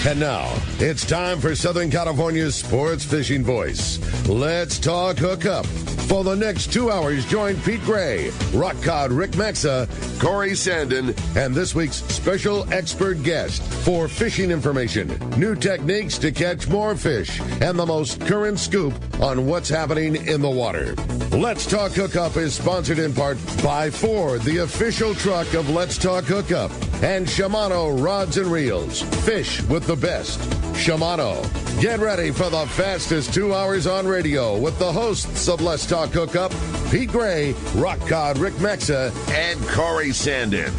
And now, it's time for Southern California's sports fishing voice. Let's talk hookup. For the next 2 hours, join Pete Gray, Rock Cod Rick Maxa, Corey Sandin, and this week's special expert guest for fishing information, new techniques to catch more fish, and the most current scoop on what's happening in the water. Let's Talk Hookup is sponsored in part by Ford, the official truck of Let's Talk Hookup, and Shimano Rods and Reels. Fish with the best. Shimano. Get ready for the fastest 2 hours on radio with the hosts of Let's Talk Hookup, Pete Gray, Rock Cod Rick Maxa, and Corey Sandin.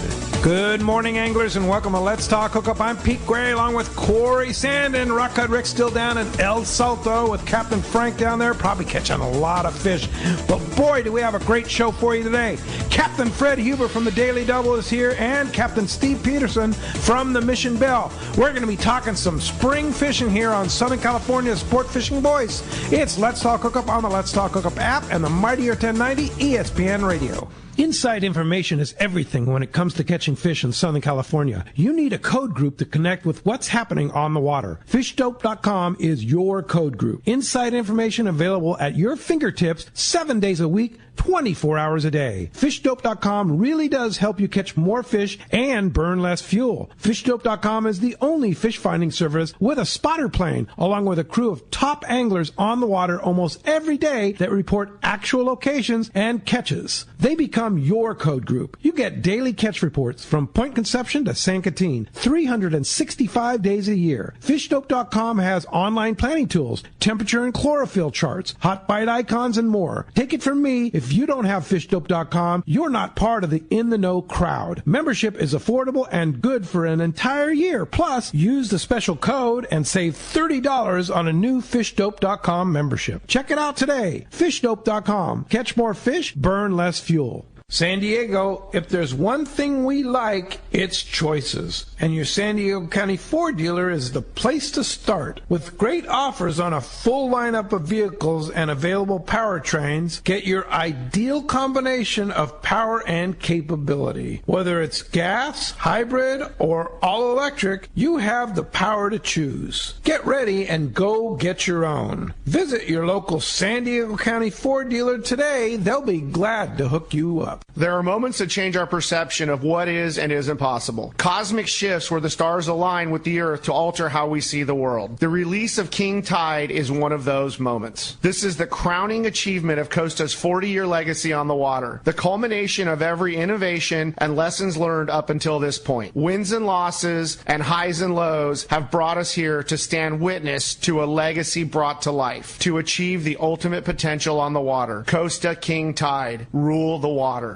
Good morning, anglers, and welcome to Let's Talk Hookup. I'm Pete Gray, along with Corey Sandin. Rock Cod Rick still down in El Salto with Captain Frank down there, probably catching a lot of fish. But boy, do we have a great show for you today. Captain Fred Huber from the Daily Double is here, and Captain Steve Petersen from the Mission Belle. We're going to be talking some spring fishing here on Southern California's Sport Fishing Voice. It's Let's Talk Hookup on the Let's Talk Hookup app and the Mightier 1090 ESPN Radio. Inside information is everything when it comes to catching fish in Southern California. You need a code group to connect with what's happening on the water. FishDope.com is your code group. Inside information available at your fingertips 7 days a week, 24 hours a day. FishDope.com really does help you catch more fish and burn less fuel. FishDope.com is the only fish finding service with a spotter plane, along with a crew of top anglers on the water almost every day that report actual locations and catches. They become your code group. You get daily catch reports from Point Conception to San Catine, 365 days a year. FishDope.com has online planning tools, temperature and chlorophyll charts, hot bite icons, and more. Take it from me, if you don't have FishDope.com, you're not part of the in-the-know crowd. Membership is affordable and good for an entire year. Plus, use the special code and save $30 on a new FishDope.com membership. Check it out today. FishDope.com. Catch more fish, burn less fuel. San Diego, if there's one thing we like, it's choices. And your San Diego County Ford dealer is the place to start. With great offers on a full lineup of vehicles and available powertrains, get your ideal combination of power and capability. Whether it's gas, hybrid, or all-electric, you have the power to choose. Get ready and go get your own. Visit your local San Diego County Ford dealer today. They'll be glad to hook you up. There are moments that change our perception of what is and isn't possible. Cosmic shifts where the stars align with the earth to alter how we see the world. The release of King Tide is one of those moments. This is the crowning achievement of Costa's 40-year legacy on the water. The culmination of every innovation and lessons learned up until this point. Wins and losses and highs and lows have brought us here to stand witness to a legacy brought to life. To achieve the ultimate potential on the water. Costa King Tide. Rule the water.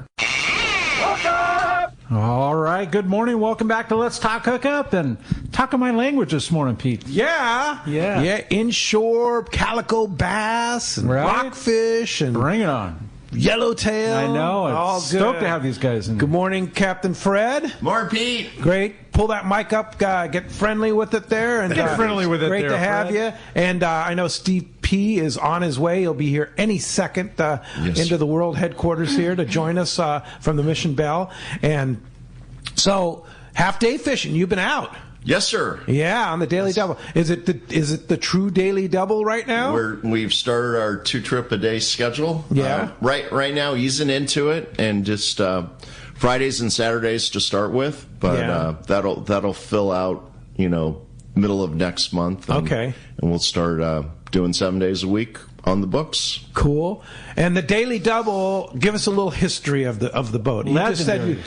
All right, good morning. Welcome back to Let's Talk Hookup, and talking my language this morning, Pete. Yeah, inshore calico bass and rockfish and bring it on. Yellowtail. I know. All It's good. stoked to have these guys in. Good morning, Captain Fred. More Pete. Great. Pull that mic up. Get friendly with it there. And Get friendly with it. Great there, to have Fred. you. And I know Steve P is on his way. He'll be here any second into the world headquarters here to join us from the Mission Belle. And so, half-day fishing. You've been out. Yes, sir. Yeah, on the Daily Double. Is it the true Daily Double right now? We've started our 2-trip-a-day schedule. Yeah. Right now, easing into it, and just Fridays and Saturdays to start with. But that'll fill out, middle of next month. Okay. And we'll start doing 7 days a week on the books. Cool. And the Daily Double, give us a little history of the boat. You just said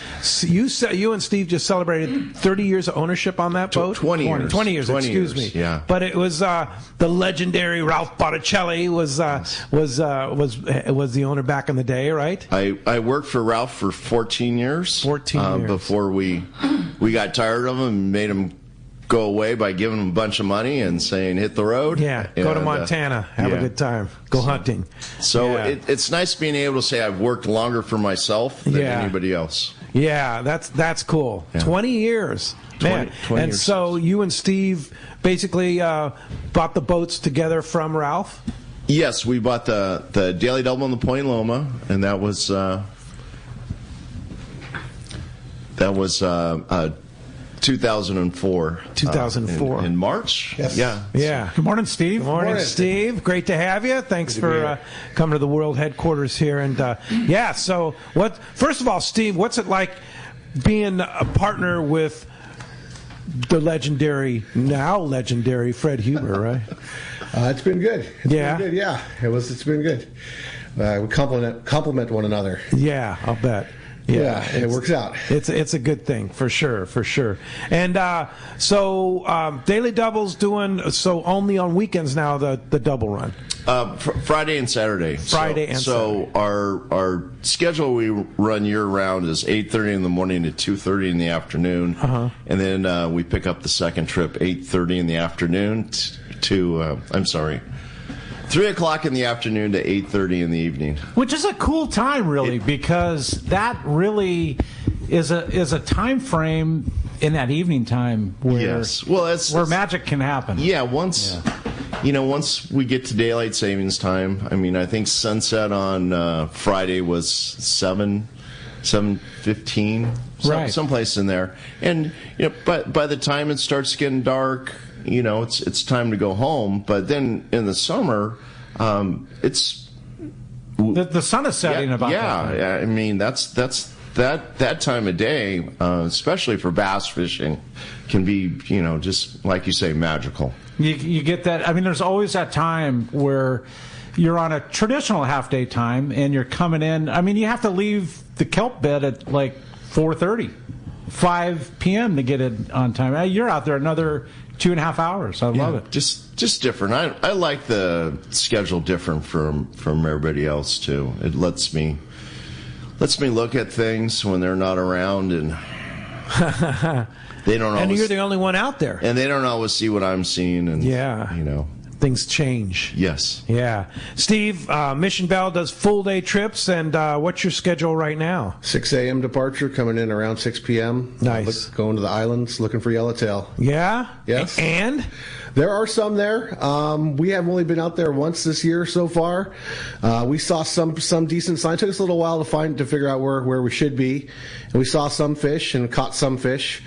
you and Steve just celebrated 30 years of ownership on that boat. 20 years. 20 years. Excuse me. Yeah. But it was the legendary Ralph Botticelli was the owner back in the day, right? I worked for Ralph for 14 years. 14 years before we got tired of him and made him go away by giving them a bunch of money and saying hit the road. Yeah, go to Montana, have a good time, go hunting. So it's nice being able to say I've worked longer for myself than anybody else. Yeah, that's cool. Yeah. 20 years. Man. 20 and years. So you and Steve basically bought the boats together from Ralph? Yes, we bought the Daily Double and the Point Loma, and that was 2004. 2004. In March? Yes. Yeah. Yeah. Good morning, Steve. Good morning, Steve. Great to have you. Thanks for coming to the world headquarters here. And so first of all, Steve, what's it like being a partner with the now legendary Fred Huber, right? It's been good. It's Yeah. been good. Yeah, it's been good. We complement one another. Yeah, I'll bet. Yeah, it works out. It's a good thing for sure. And so Daily Double's doing so only on weekends now, the double run. Friday and Saturday. So our schedule we run year round is 8:30 in the morning to 2:30 in the afternoon, and then we pick up the second trip 8:30 in the afternoon to 3 o'clock in the afternoon to 8:30 in the evening. Which is a cool time, really, because that really is a time frame in that evening time where where magic can happen. Yeah, once we get to daylight savings time, I mean, I think sunset on Friday was 7:15, right, someplace in there, and but by the time it starts getting dark, it's time to go home. But then in the summer, it's the sun is setting about that. Yeah, I mean that time of day, especially for bass fishing, can be just like you say, magical. You get that. I mean, there's always that time where you're on a traditional half-day time and you're coming in. I mean, you have to leave the kelp bed at like 4:30, 5 p.m. to get it on time. You're out there another 2.5 hours. I love it. Just different. I like the schedule different from everybody else too. It lets me look at things when they're not around, and they don't always, and you're the only one out there, and they don't always see what I'm seeing. And things change. Yes. Yeah. Steve, Mission Belle does full day trips, and what's your schedule right now? 6 a.m. departure, coming in around 6 p.m. Nice. Going to the islands, looking for yellowtail. Yeah? Yes. And? There are some there. We have only been out there once this year so far. We saw some decent signs. It took us a little while to figure out where we should be. And we saw some fish and caught some fish.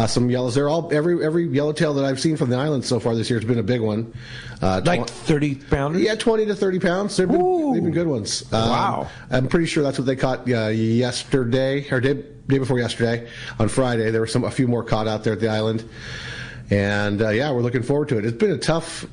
Some yellows. They're all every yellowtail that I've seen from the island so far this year has been a big one. Like 30 pounders? Yeah, 20 to 30 pounds. They've been good ones. Wow. I'm pretty sure that's what they caught yesterday or day before yesterday on Friday. There were a few more caught out there at the island, and we're looking forward to it. It's been a tough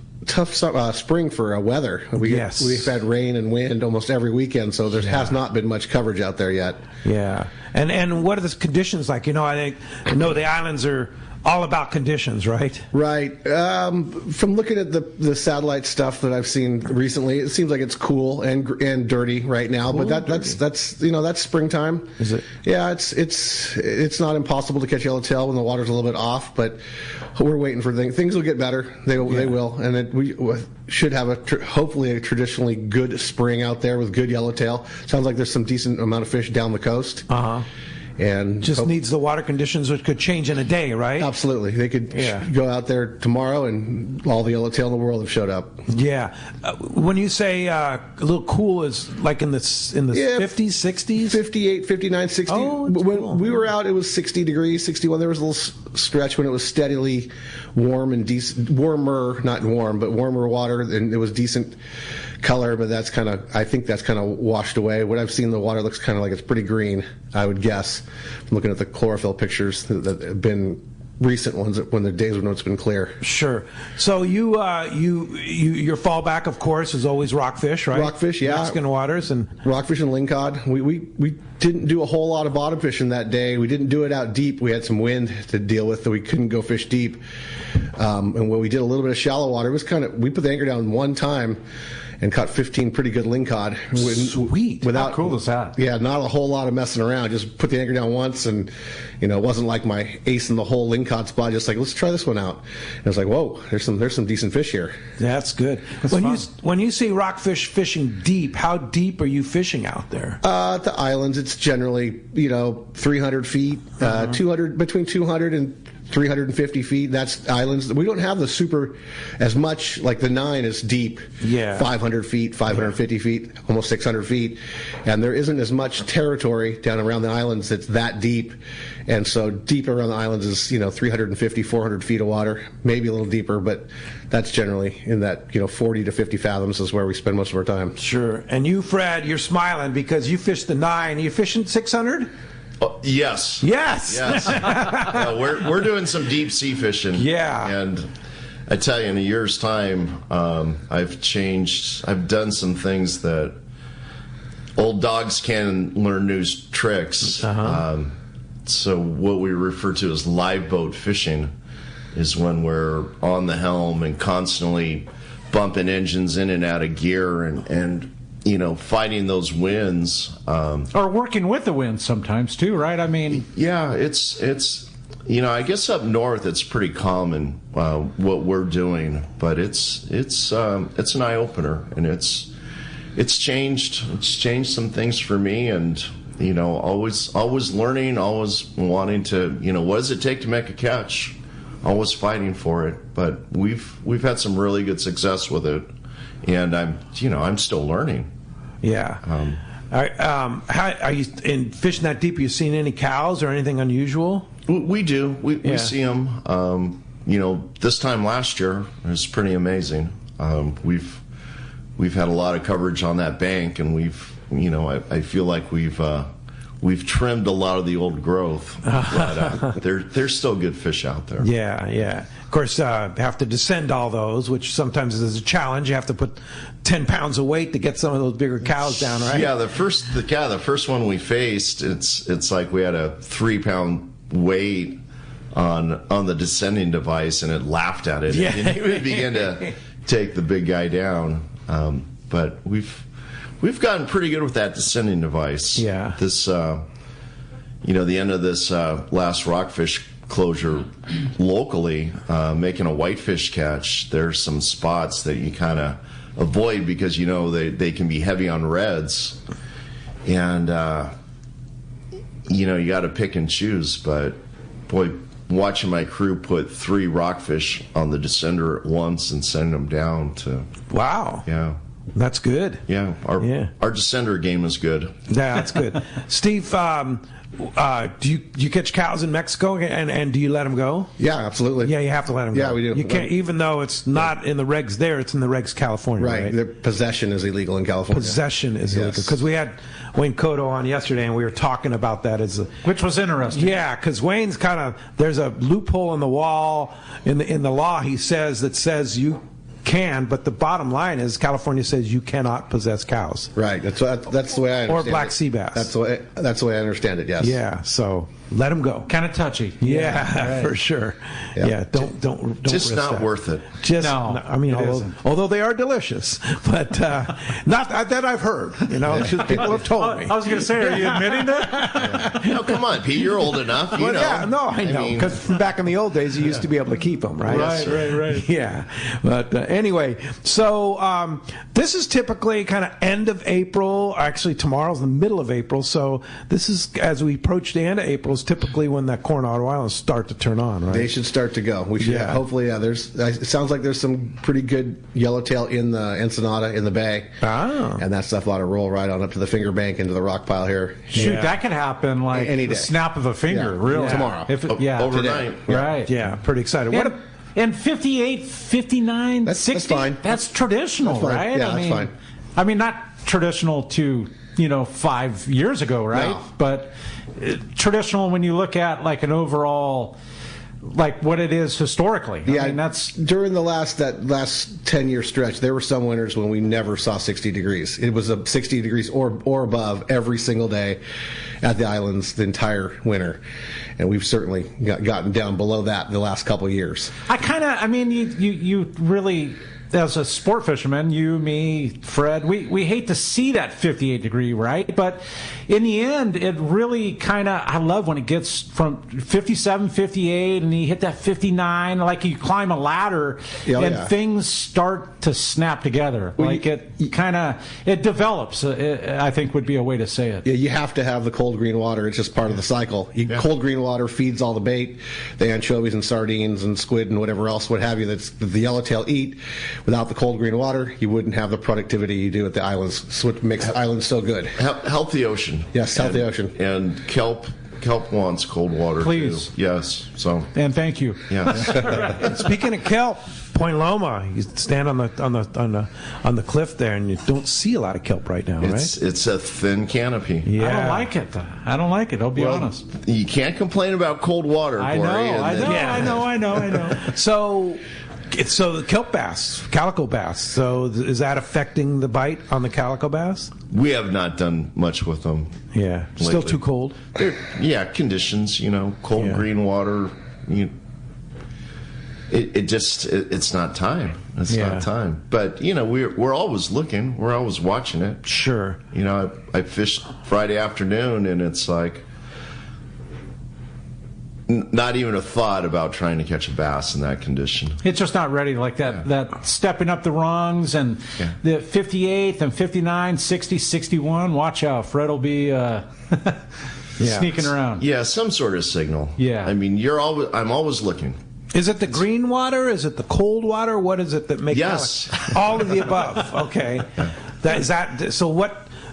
spring for weather. We've had rain and wind almost every weekend, so there has not been much coverage out there yet. Yeah. And what are the conditions like? I know the islands are all about conditions, right? Right. From looking at the satellite stuff that I've seen recently, it seems like it's cool and dirty right now. But that's springtime. Is it? Yeah, it's not impossible to catch yellowtail when the water's a little bit off, but we're waiting for things. Things will get better. They will, and we should have hopefully a traditionally good spring out there with good yellowtail. Sounds like there's some decent amount of fish down the coast. And just needs the water conditions, which could change in a day, right? Absolutely. They could go out there tomorrow and all the yellowtail in the world have showed up. Yeah. When you say a little cool, is like in the 50s, 60s? 58, 59, 60. Oh, when cool. we were out, it was 60 degrees, 61. There was a little stretch when it was steadily warm and warmer, not warm, but warmer water, and it was decent color, but I think that's kind of washed away. What I've seen, the water looks kind of like it's pretty green, I would guess, from looking at the chlorophyll pictures that have been recent ones, when the days when it's been clear. Sure. So your fallback, of course, is always rockfish, right? Rockfish, yeah. Mexican waters and rockfish and lingcod. We didn't do a whole lot of bottom fishing that day. We didn't do it out deep. We had some wind to deal with, so we couldn't go fish deep. And when we did a little bit of shallow water, it was we put the anchor down one time and caught 15 pretty good lingcod. Sweet. How cool is that? Yeah, not a whole lot of messing around. Just put the anchor down once, and it wasn't like my ace in the hole lingcod spot. Just like, let's try this one out. And I was like, whoa, there's some decent fish here. That's good. When you see rockfish fishing deep, how deep are you fishing out there? At the islands, it's generally 300 feet, 200 between 200 and 350 feet. That's islands. We don't have the super as much, like the 9 is deep. Yeah. 500 feet, 550 feet, almost 600 feet. And there isn't as much territory down around the islands that's that deep. And so deep around the islands is, 350, 400 feet of water, maybe a little deeper, but that's generally in that, 40 to 50 fathoms is where we spend most of our time. Sure. And you, Fred, you're smiling because you fished the 9. Are you fishing 600? Yes. Yes. Yeah, we're doing some deep sea fishing. Yeah. And I tell you, in a year's time, I've done some things that old dogs can learn new tricks. So what we refer to as live boat fishing is when we're on the helm and constantly bumping engines in and out of gear and fighting those winds. Or working with the wind sometimes too, right? I mean, yeah, it's I guess up north it's pretty common what we're doing, but it's an eye opener, and it's changed some things for me, and always learning, always wanting to what does it take to make a catch, always fighting for it. But we've had some really good success with it. And I'm still learning. Yeah. How are you in fishing that deep? Are you seeing any cows or anything unusual? We do. We see them. This time last year it was pretty amazing. We've had a lot of coverage on that bank, and I feel like we've trimmed a lot of the old growth, but there's still good fish out there. Yeah. Of course, have to descend all those, which sometimes is a challenge. You have to put 10 pounds of weight to get some of those bigger cows down, right? Yeah, the first one we faced, it's like we had a 3-pound weight on the descending device, and it laughed at it. Yeah. And it would begin to take the big guy down. But we've gotten pretty good with that descending device. Yeah. This, the end of this last rockfish closure locally, making a whitefish catch, there's some spots that you kind of avoid because they can be heavy on reds, and you got to pick and choose. But boy, watching my crew put 3 rockfish on the descender at once and send them down to wow. Yeah. That's good. Yeah, our descender game is good. Yeah, that's good. Steve, do you catch cows in Mexico, and do you let them go? Yeah, absolutely. Yeah, you have to let them go. Yeah, we do. You can't, even though it's not in the regs there, it's in the regs California. Right. Their possession is illegal in California. Possession is illegal, because we had Wayne Cotto on yesterday, and we were talking about that which was interesting. Yeah, because Wayne's there's a loophole in the wall in the law. He says you can, but the bottom line is California says you cannot possess cows. Right. That's the way I understand it. Or black sea bass. That's the way I understand it. Yes. Yeah. So let them go. Kind of touchy. Yeah, right. For sure. Yeah. Don't just risk not that. worth it. No. I mean, although they are delicious, but not that I've heard. People have told me. I was going to say, are you admitting that? No, come on, Pete. You're old enough. You know. Yeah, no, I know. Because back in the old days, you used to be able to keep them, right? Right. Yeah. But anyway, so this is typically kind of end of April. Actually, tomorrow's the middle of April. So this is, as we approach the end of April, is typically when the Coronado Islands start to turn on, right? They should start to go. We should. Yeah. Hopefully, it sounds like there's some pretty good yellowtail in the Ensenada, in the bay. Oh. And that stuff ought to roll right on up to the finger bank into the rock pile here. Shoot, that could happen like any day. The snap of a finger, really. Tomorrow. Overnight. Right. Yeah, pretty excited. And 58, 59, 60? That's fine. That's traditional, that's fine. right? Yeah, that's fine. I mean, not traditional to, 5 years ago, right? No. But traditional when you look at like an overall, like what it is historically. Yeah, I mean, that's during that last 10-year stretch, there were some winters when we never saw 60 degrees. It was a 60 degrees or above every single day at the islands the entire winter, and we've certainly gotten down below that the last couple of years. you really as a sport fisherman, you, me, Fred, we hate to see that 58 degree, right? But in the end, it really kind of, I love when it gets from 57, 58, and you hit that 59, like you climb a ladder, things start to snap together. It develops, I think would be a way to say it. Yeah, you have to have the cold green water. It's just part of the cycle. Cold green water feeds all the bait, the anchovies and sardines and squid and whatever else, what have you, that the yellowtail eat. Without the cold green water, you wouldn't have the productivity you do at the islands. It's what makes islands so good. Healthy ocean. Yes, healthy ocean. And kelp wants cold water. Please. Too. Yes. So. And thank you. Yeah. Speaking of kelp, Point Loma, you stand on the cliff there, and you don't see a lot of kelp right now, right? It's a thin canopy. Yeah. I don't like it. I'll be honest. You can't complain about cold water. I know. So the kelp bass, calico bass. So is that affecting the bite on the calico bass? We have not done much with them. Yeah, lately. Still too cold. Conditions. Cold green water. It's not time. It's not time. But we're always looking. We're always watching it. Sure. I fished Friday afternoon, and it's like not even a thought about trying to catch a bass in that condition. It's just not ready like that. Yeah. That stepping up the rungs and the 58th and 59, 60, 61. Watch out, Fred will be sneaking around. Yeah, some sort of signal. Yeah. I mean, I'm always looking. Is it the green water? Is it the cold water? What is it that makes all of the above? Okay.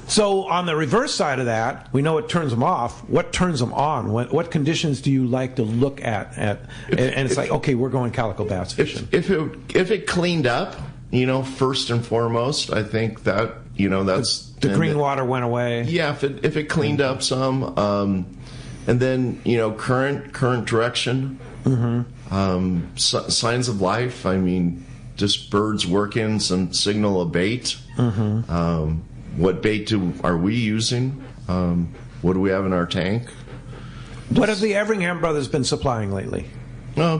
So on the reverse side of that, we know it turns them off. What turns them on? What conditions do you like to look at? And it's like, okay, we're going calico bass fishing. If it cleaned up, first and foremost, I think that that's the green water went away. Yeah, if it cleaned up some, and then current direction, signs of life. I mean, just birds working, some signal of bait. What bait are we using? What do we have in our tank? What have the Everingham brothers been supplying lately?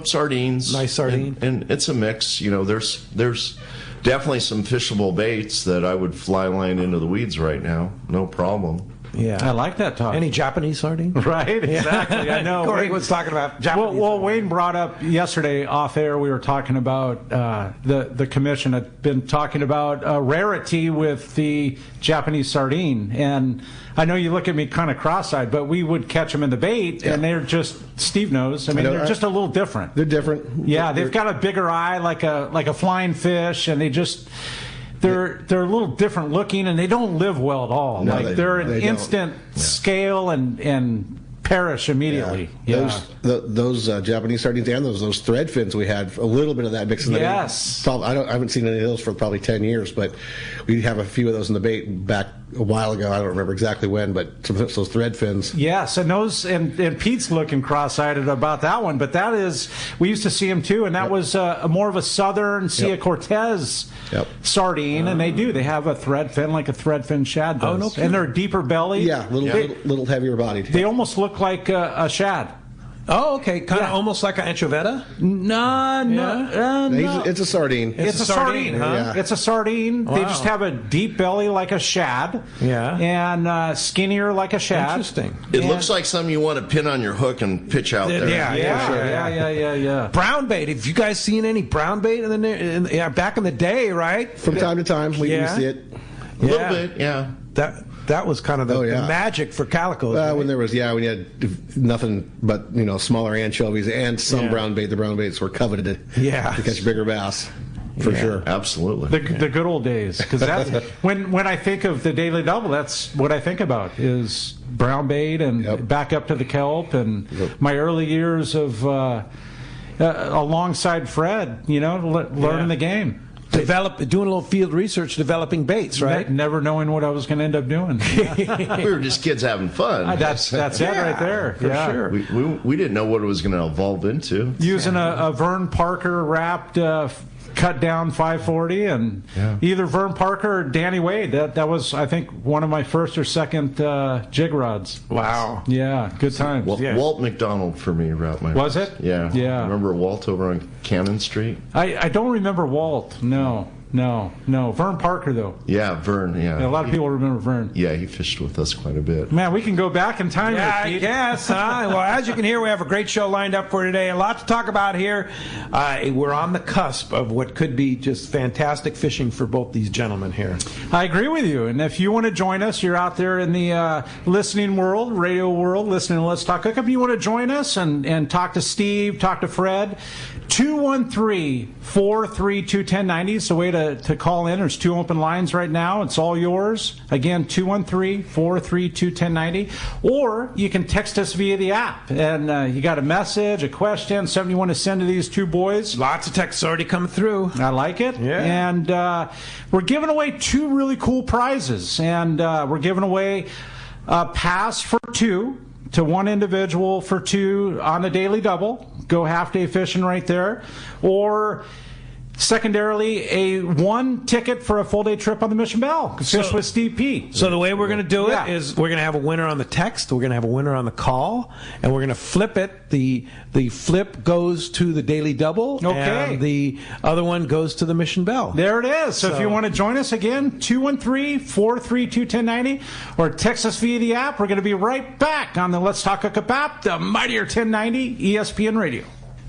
Sardines. Nice sardine. And it's a mix. There's definitely some fishable baits that I would fly line into the weeds right now. No problem. Yeah, I like that talk. Any Japanese sardine? Right, exactly. I know. Corey was talking about Japanese. Well, Wayne brought up yesterday off air. We were talking about the commission had been talking about rarity with the Japanese sardine, and I know you look at me kind of cross-eyed, but we would catch them in the bait, and they're just Steve knows. I mean, they're just a little different. They're different. Yeah, they've got a bigger eye, like a flying fish, and they just. They're a little different looking, and they don't live well at all. No, they're an instant scale and perish immediately. Yeah. Those Japanese sardines and those thread fins we had, a little bit of that mixed in the bait. I haven't seen any of those for probably 10 years, but we have a few of those in the bait back a while ago. I don't remember exactly when, but those thread fins. Yes, and those and Pete's looking cross-eyed about that one, but that is, we used to see them too, and that was more of a southern Cia Cortez sardine, and they have a thread fin like a thread fin shad does. Oh, no kidding. And they're deeper belly. Yeah, little heavier bodied. They almost look like a shad. Oh, okay. Kind of almost like an anchoveta? No. It's a sardine. It's a sardine, huh? Yeah. It's a sardine. Wow. They just have a deep belly like a shad. Yeah. And skinnier like a shad. Interesting. It looks like something you want to pin on your hook and pitch out there. Yeah. Brown bait. Have you guys seen any brown bait back in the day, right? From time to time, we can see it. A little bit, yeah. That was kind of the magic for calicos. When there was, when you had nothing but smaller anchovies and some brown bait, the brown baits were coveted to catch bigger bass. For sure, absolutely. The good old days, because that's when I think of the Daily Double, that's what I think about is brown bait and back up to the kelp and my early years of alongside Fred, learning the game. Doing a little field research, developing baits, right? Never knowing what I was going to end up doing. We were just kids having fun. That's it right there. For sure. We didn't know what it was going to evolve into. Using a Vern Parker wrapped cut down 540, and either Vern Parker or Danny Wade. That was, I think, one of my first or second jig rods. Wow. Yeah, good times. Walt McDonald for me wrapped my. Was it? Yeah. Yeah. Remember Walt over on Cannon Street? I don't remember Walt. No. No. Vern Parker, though. Yeah, Vern, yeah. A lot of people remember Vern. Yeah, he fished with us quite a bit. Man, we can go back in time. Yeah, I guess. Well, as you can hear, we have a great show lined up for today. A lot to talk about here. We're on the cusp of what could be just fantastic fishing for both these gentlemen here. I agree with you. And if you want to join us, you're out there in the listening world, radio world, listening to Let's Talk Hookup. You want to join us and talk to Steve, talk to Fred. 213-432-1090 is the way to call in. There's 2 open lines right now. It's all yours. Again, 213-432-1090. Or you can text us via the app. And you got a message, a question, something you want to send to these 2 boys. Lots of texts already coming through. I like it. Yeah. And we're giving away 2 really cool prizes. And we're giving away a pass for 2 to 1 individual for 2 on a daily double. Go half-day fishing right there. Or secondarily, a 1 ticket for a full-day trip on the Mission Belle. Fish with Steve P. So the way we're going to do it is we're going to have a winner on the text, we're going to have a winner on the call, and we're going to flip it. The flip goes to the Daily Double, and the other one goes to the Mission Belle. There it is. So if you want to join us again, 213-432-1090, or text us via the app. We're going to be right back on the Let's Talk Hookup app, the mightier 1090 ESPN Radio.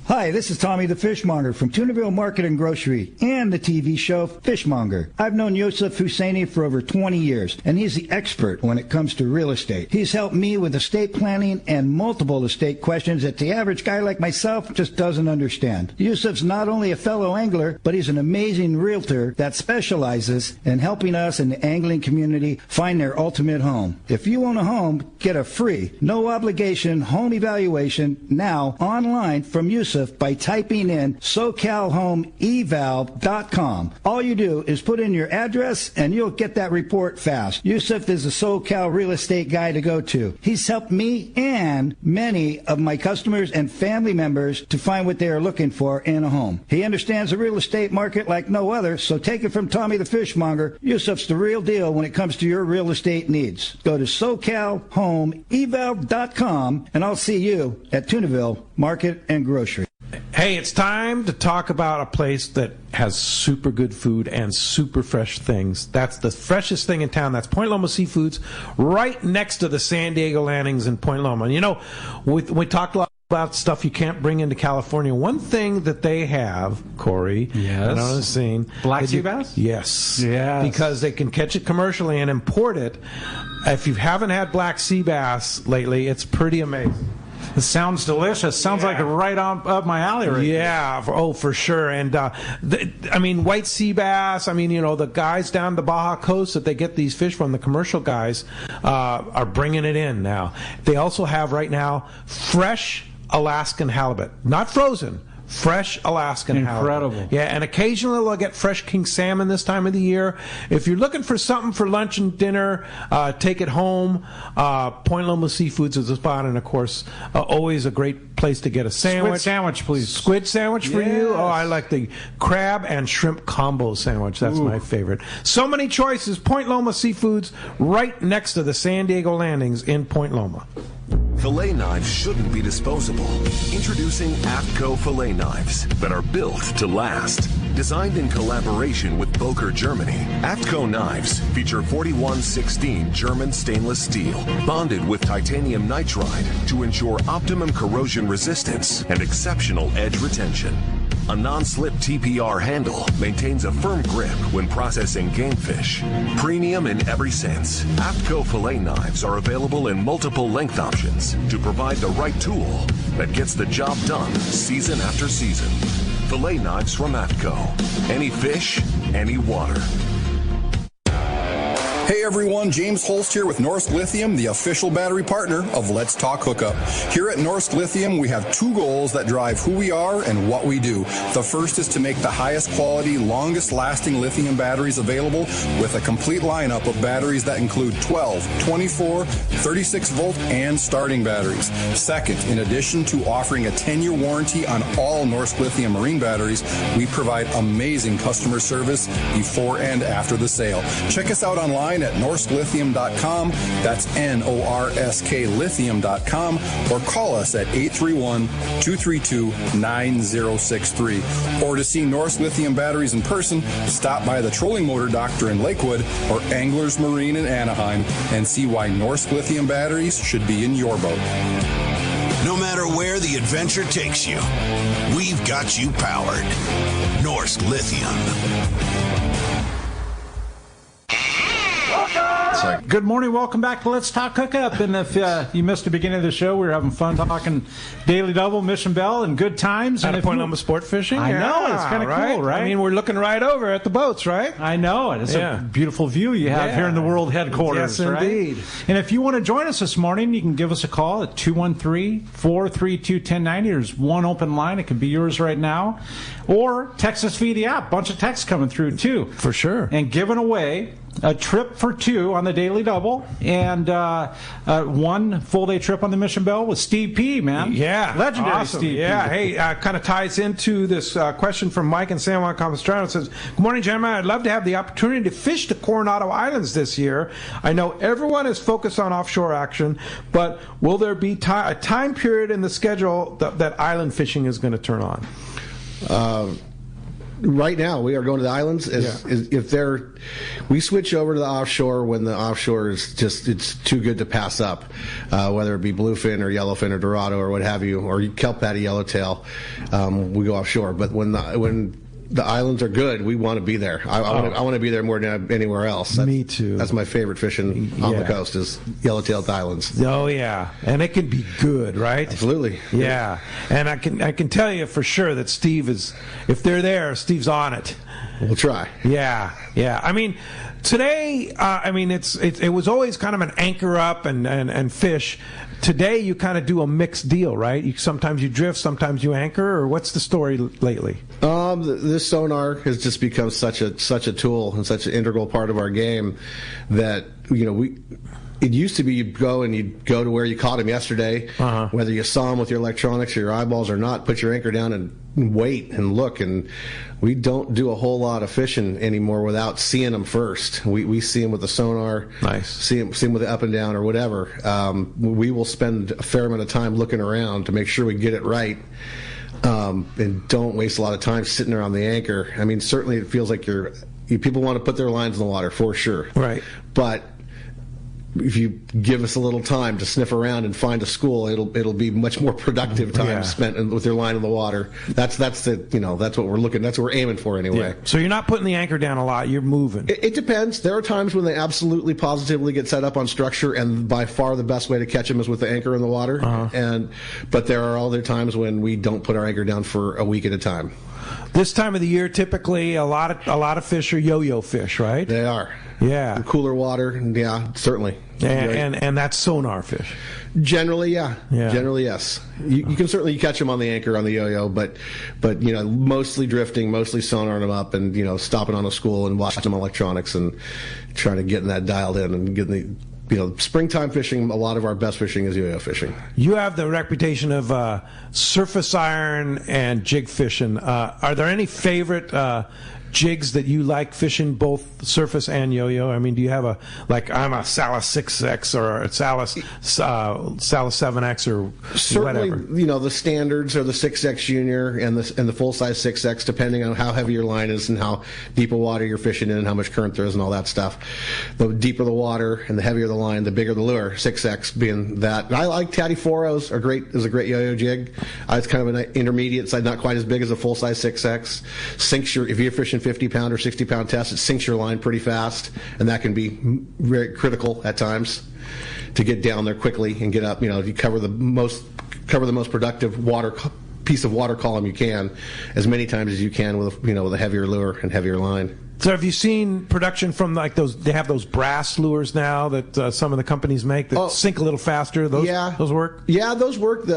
Hi, this is Tommy the Fishmonger from Tunaville Market and Grocery and the TV show Fishmonger. I've known Yusuf Husseini for over 20 years, and he's the expert when it comes to real estate. He's helped me with estate planning and multiple estate questions that the average guy like myself just doesn't understand. Yusuf's not only a fellow angler, but he's an amazing realtor that specializes in helping us in the angling community find their ultimate home. If you own a home, get a free, no obligation home evaluation now online from Yusuf by typing in SoCalHomeEval.com. All you do is put in your address and you'll get that report fast. Yusuf is a SoCal real estate guy to go to. He's helped me and many of my customers and family members to find what they are looking for in a home. He understands the real estate market like no other, so take it from Tommy the Fishmonger. Yusuf's the real deal when it comes to your real estate needs. Go to SoCalHomeEval.com and I'll see you at Tunaville Market and Grocery. Hey, it's time to talk about a place that has super good food and super fresh things. That's the freshest thing in town. That's Point Loma Seafoods, right next to the San Diego Landings in Point Loma. And, you know, we talked a lot about stuff you can't bring into California. One thing that they have, Corey, yes, on the scene, black sea bass? Yes. Because they can catch it commercially and import it. If you haven't had black sea bass lately, it's pretty amazing. It sounds delicious. Sounds like right up my alley right now. For sure. And, white sea bass, the guys down the Baja Coast that they get these fish from, the commercial guys, are bringing it in now. They also have right now fresh Alaskan halibut. Not frozen. Fresh Alaskan halibut. Incredible. Yeah, and occasionally they'll get fresh king salmon this time of the year. If you're looking for something for lunch and dinner, take it home. Point Loma Seafoods is a spot, and of course, always a great place to get a sandwich. Squid sandwich, please. Squid sandwich for you? Oh, I like the crab and shrimp combo sandwich. That's my favorite. So many choices. Point Loma Seafoods, right next to the San Diego Landings in Point Loma. Filet knives shouldn't be disposable. Introducing AFTCO filet knives that are built to last. Designed in collaboration with Boker, Germany, AFTCO knives feature 4116 German stainless steel, bonded with titanium nitride to ensure optimum corrosion resistance and exceptional edge retention. A non-slip TPR handle maintains a firm grip when processing game fish. Premium in every sense, AFTCO fillet knives are available in multiple length options to provide the right tool that gets the job done season after season. Fillet knives from AFTCO. Any fish, any water. Hey everyone, James Holst here with Norsk Lithium, the official battery partner of Let's Talk Hookup. Here at Norsk Lithium, we have 2 goals that drive who we are and what we do. The first is to make the highest quality, longest lasting lithium batteries available with a complete lineup of batteries that include 12, 24, 36 volt and starting batteries. Second, in addition to offering a 10-year warranty on all Norsk Lithium marine batteries, we provide amazing customer service before and after the sale. Check us out online online at norsklithium.com. That's Norsk lithium.com, or call us at 831-232-9063. Or to see Norsk Lithium batteries in person, stop by the Trolling Motor Doctor in Lakewood or Anglers Marine in Anaheim and see why Norsk Lithium batteries should be in your boat. No matter where the adventure takes you, we've got you powered. Norsk Lithium. Good morning. Welcome back to Let's Talk Hookup. And if you missed the beginning of the show, we were having fun talking Daily Double, Mission Belle, and good times. At a point on the sport fishing? I know. It's kind of cool, right? I mean, we're looking right over at the boats, right? I know. It's a beautiful view you have here in the world headquarters, yes, right? Indeed. And if you want to join us this morning, you can give us a call at 213-432-1090. There's one open line. It could be yours right now. Or text us via the app. Bunch of texts coming through, too. For sure. And giving away a trip for two on the Daily Double and one full-day trip on the Mission Belle with Steve P., man. Yeah. Legendary awesome. Steve P. Yeah. Hey, kind of ties into this question from Mike in San Juan Capistrano. It says, good morning, gentlemen. I'd love to have the opportunity to fish the Coronado Islands this year. I know everyone is focused on offshore action, but will there be a time period in the schedule that island fishing is going to turn on? Right now, we are going to the islands. We switch over to the offshore when the offshore is it's too good to pass up, whether it be bluefin or yellowfin or dorado or what have you, or kelp patty, yellowtail. We go offshore. But when the islands are good, we want to be there. I want to be there more than anywhere else. Me too. That's my favorite fishing on the coast is yellowtailed islands. Oh yeah, and it can be good, right? Absolutely. Yeah, and I can tell you for sure that Steve is. If they're there, Steve's on it. We'll try. Yeah. I mean, today, it was always kind of an anchor up and fish. Today, you kind of do a mixed deal, right? Sometimes you drift, sometimes you anchor, or what's the story lately? This sonar has just become such a tool and such an integral part of our game that it used to be you'd go to where you caught him yesterday, whether you saw him with your electronics or your eyeballs or not, put your anchor down and wait and look. And we don't do a whole lot of fishing anymore without seeing them first. We see them with the sonar, nice. See them with the up and down or whatever. We will spend a fair amount of time looking around to make sure we get it right. And don't waste a lot of time sitting there on the anchor. I mean, certainly it feels like people want to put their lines in the water for sure. Right. But if you give us a little time to sniff around and find a school, it'll be much more productive time spent with your line in the water. That's what we're looking. That's what we're aiming for anyway. Yeah. So you're not putting the anchor down a lot. You're moving. It depends. There are times when they absolutely positively get set up on structure, and by far the best way to catch them is with the anchor in the water. But there are other times when we don't put our anchor down for a week at a time. This time of the year, typically a lot of fish are yo-yo fish, right? They are. Yeah. In cooler water, yeah, certainly. And that's sonar fish. Generally, yeah. Generally, yes. You can certainly catch them on the anchor on the yo-yo, but mostly drifting, mostly sonaring them up, and stopping on a school and watching them on electronics and trying to get that dialed in and getting springtime fishing. A lot of our best fishing is yo-yo fishing. You have the reputation of surface iron and jig fishing. Are there any favorite jigs that you like fishing, both surface and yo-yo? I mean, do you have I'm a Salas 6X or a Salas 7X or certainly, whatever? The standards are the 6X Junior and the full-size 6X, depending on how heavy your line is and how deep a water you're fishing in and how much current there is and all that stuff. The deeper the water and the heavier the line, the bigger the lure, 6X being that. And I like Tatty 4Os is a great yo-yo jig. It's kind of an intermediate side, not quite as big as a full-size 6X. If you're fishing 50-pound or 60-pound test, it sinks your line pretty fast, and that can be very critical at times to get down there quickly and get up. You cover the most productive piece of water column you can as many times as you can with a heavier lure and heavier line. So have you seen production from those? They have those brass lures now that some of the companies make that sink a little faster. Those work. Yeah, those work.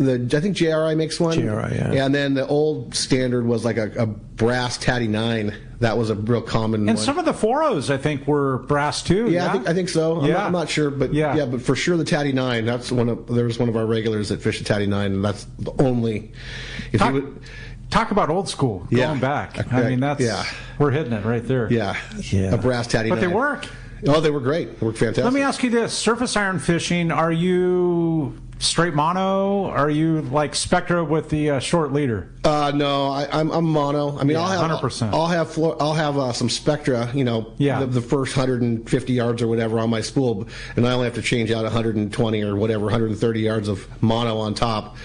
I think JRI makes one. JRI, yeah. And then the old standard was like a brass Tatty 9. That was a real common one. And some of the 4Os, I think, were brass too. Yeah, I think so. I'm not sure, but but for sure the Tatty 9. That's there's one of our regulars that fish a Tatty 9, and that's the only. talk about old school, going back. I mean, we're hitting it right there. Yeah. A brass tatty. But they work. Oh, they were great. They were fantastic. Let me ask you this. Surface iron fishing, are you straight mono? Are you like Spectra with the short leader? No, I'm mono. I mean, I'll have 100%. I'll have some Spectra, the first 150 yards or whatever on my spool, and I only have to change out 120 or whatever, 130 yards of mono on top.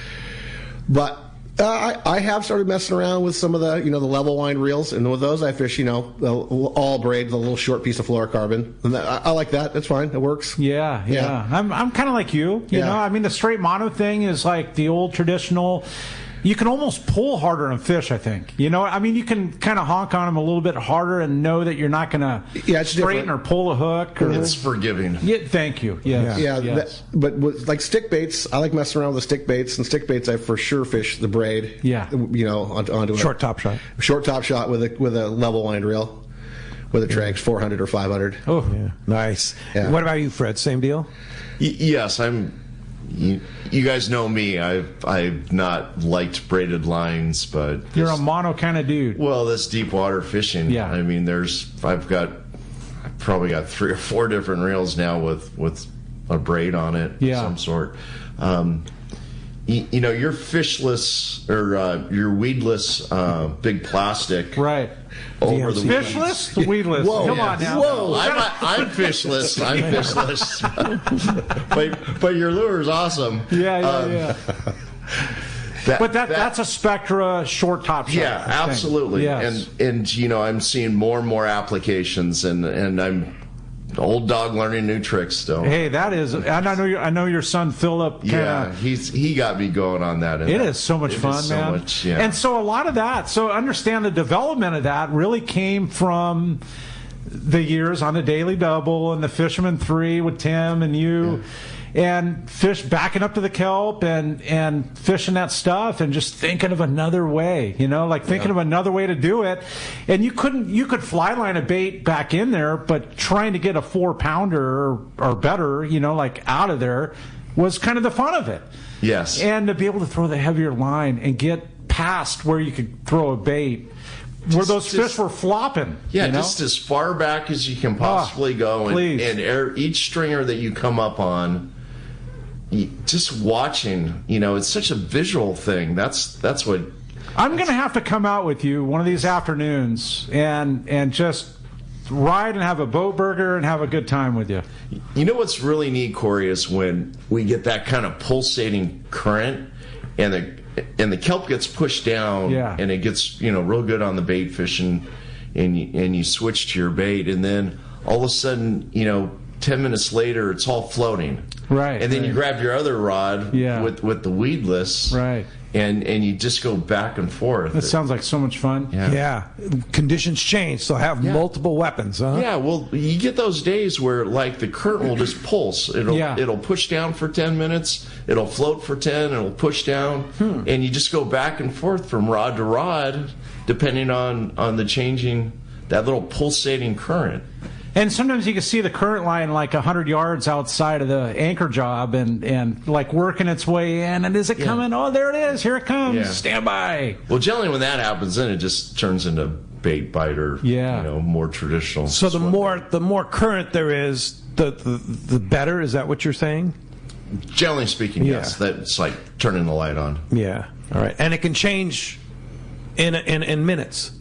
But I have started messing around with some of the, the level wind reels, and with those I fish, all braid, the little short piece of fluorocarbon. And I like that. That's fine. It works. Yeah. I'm kind of like you. You know, I mean, the straight mono thing is like the old traditional. You can almost pull harder on fish, I think. I mean, you can kind of honk on them a little bit harder and know that you're not going to straighten or pull a hook. It's forgiving. Yeah, thank you. Yes. Yeah. Yes. But with, like stick baits, I like messing around with the stick baits. And stick baits, I for sure fish the braid. Yeah. Onto short top shot. Short top shot with a level wind reel. With a Trags 400 or 500. Oh, yeah. Nice. Yeah. What about you, Fred? Same deal? Yes, You guys know me. I've not liked braided lines, but you're a mono kind of dude. Well, this deep water fishing. Yeah. I mean, I've probably got 3 or 4 different reels now with a braid on it of some sort. Your fishless or your weedless big plastic. Right. Over the fishless, weedless. Whoa. Come on now. Whoa! I'm fishless. I'm fishless. but your lure is awesome. Yeah. That's a Spectra short top shot. Yeah, absolutely. Yes. And I'm seeing more and more applications, and I'm old dog learning new tricks still. Hey, that is. I know your son Philip. He got me going on that. It is so much fun, man. And so a lot of that. So understand the development of that really came from the years on the Daily Double and the Fisherman 3 with Tim and you. Yeah. And fish backing up to the kelp and fishing that stuff and just thinking of another way, thinking of another way to do it. And you could fly line a bait back in there, but trying to get a 4-pounder or better, out of there was kind of the fun of it. Yes. And to be able to throw the heavier line and get past where you could throw a bait. Where those fish were flopping. Yeah, just as far back as you can possibly go. And each stringer that you come up on, just watching, it's such a visual thing. That's what I'm going to have to come out with you one of these afternoons and just ride and have a boat burger and have a good time with you. You know what's really neat, Corey, is when we get that kind of pulsating current and the kelp gets pushed down and it gets real good on the bait fishing and you switch to your bait, and then all of a sudden 10 minutes later it's all floating. Right. And then you grab your other rod with the weedless. Right. And you just go back and forth. That sounds like so much fun. Yeah. Conditions change, so have multiple weapons, huh? Yeah, well, you get those days where, like, the current will just pulse. It'll push down for 10 minutes, it'll float for 10, it'll push down, and you just go back and forth from rod to rod, depending on the changing, that little pulsating current. And sometimes you can see the current line like 100 yards outside of the anchor job and like working its way in. And is it coming? Oh, there it is. Here it comes. Yeah. Stand by. Well, generally when that happens, then it just turns into bait biter, more traditional. So the more current there is, the better? Is that what you're saying? Generally speaking, yes. That's like turning the light on. Yeah. All right. And it can change in minutes.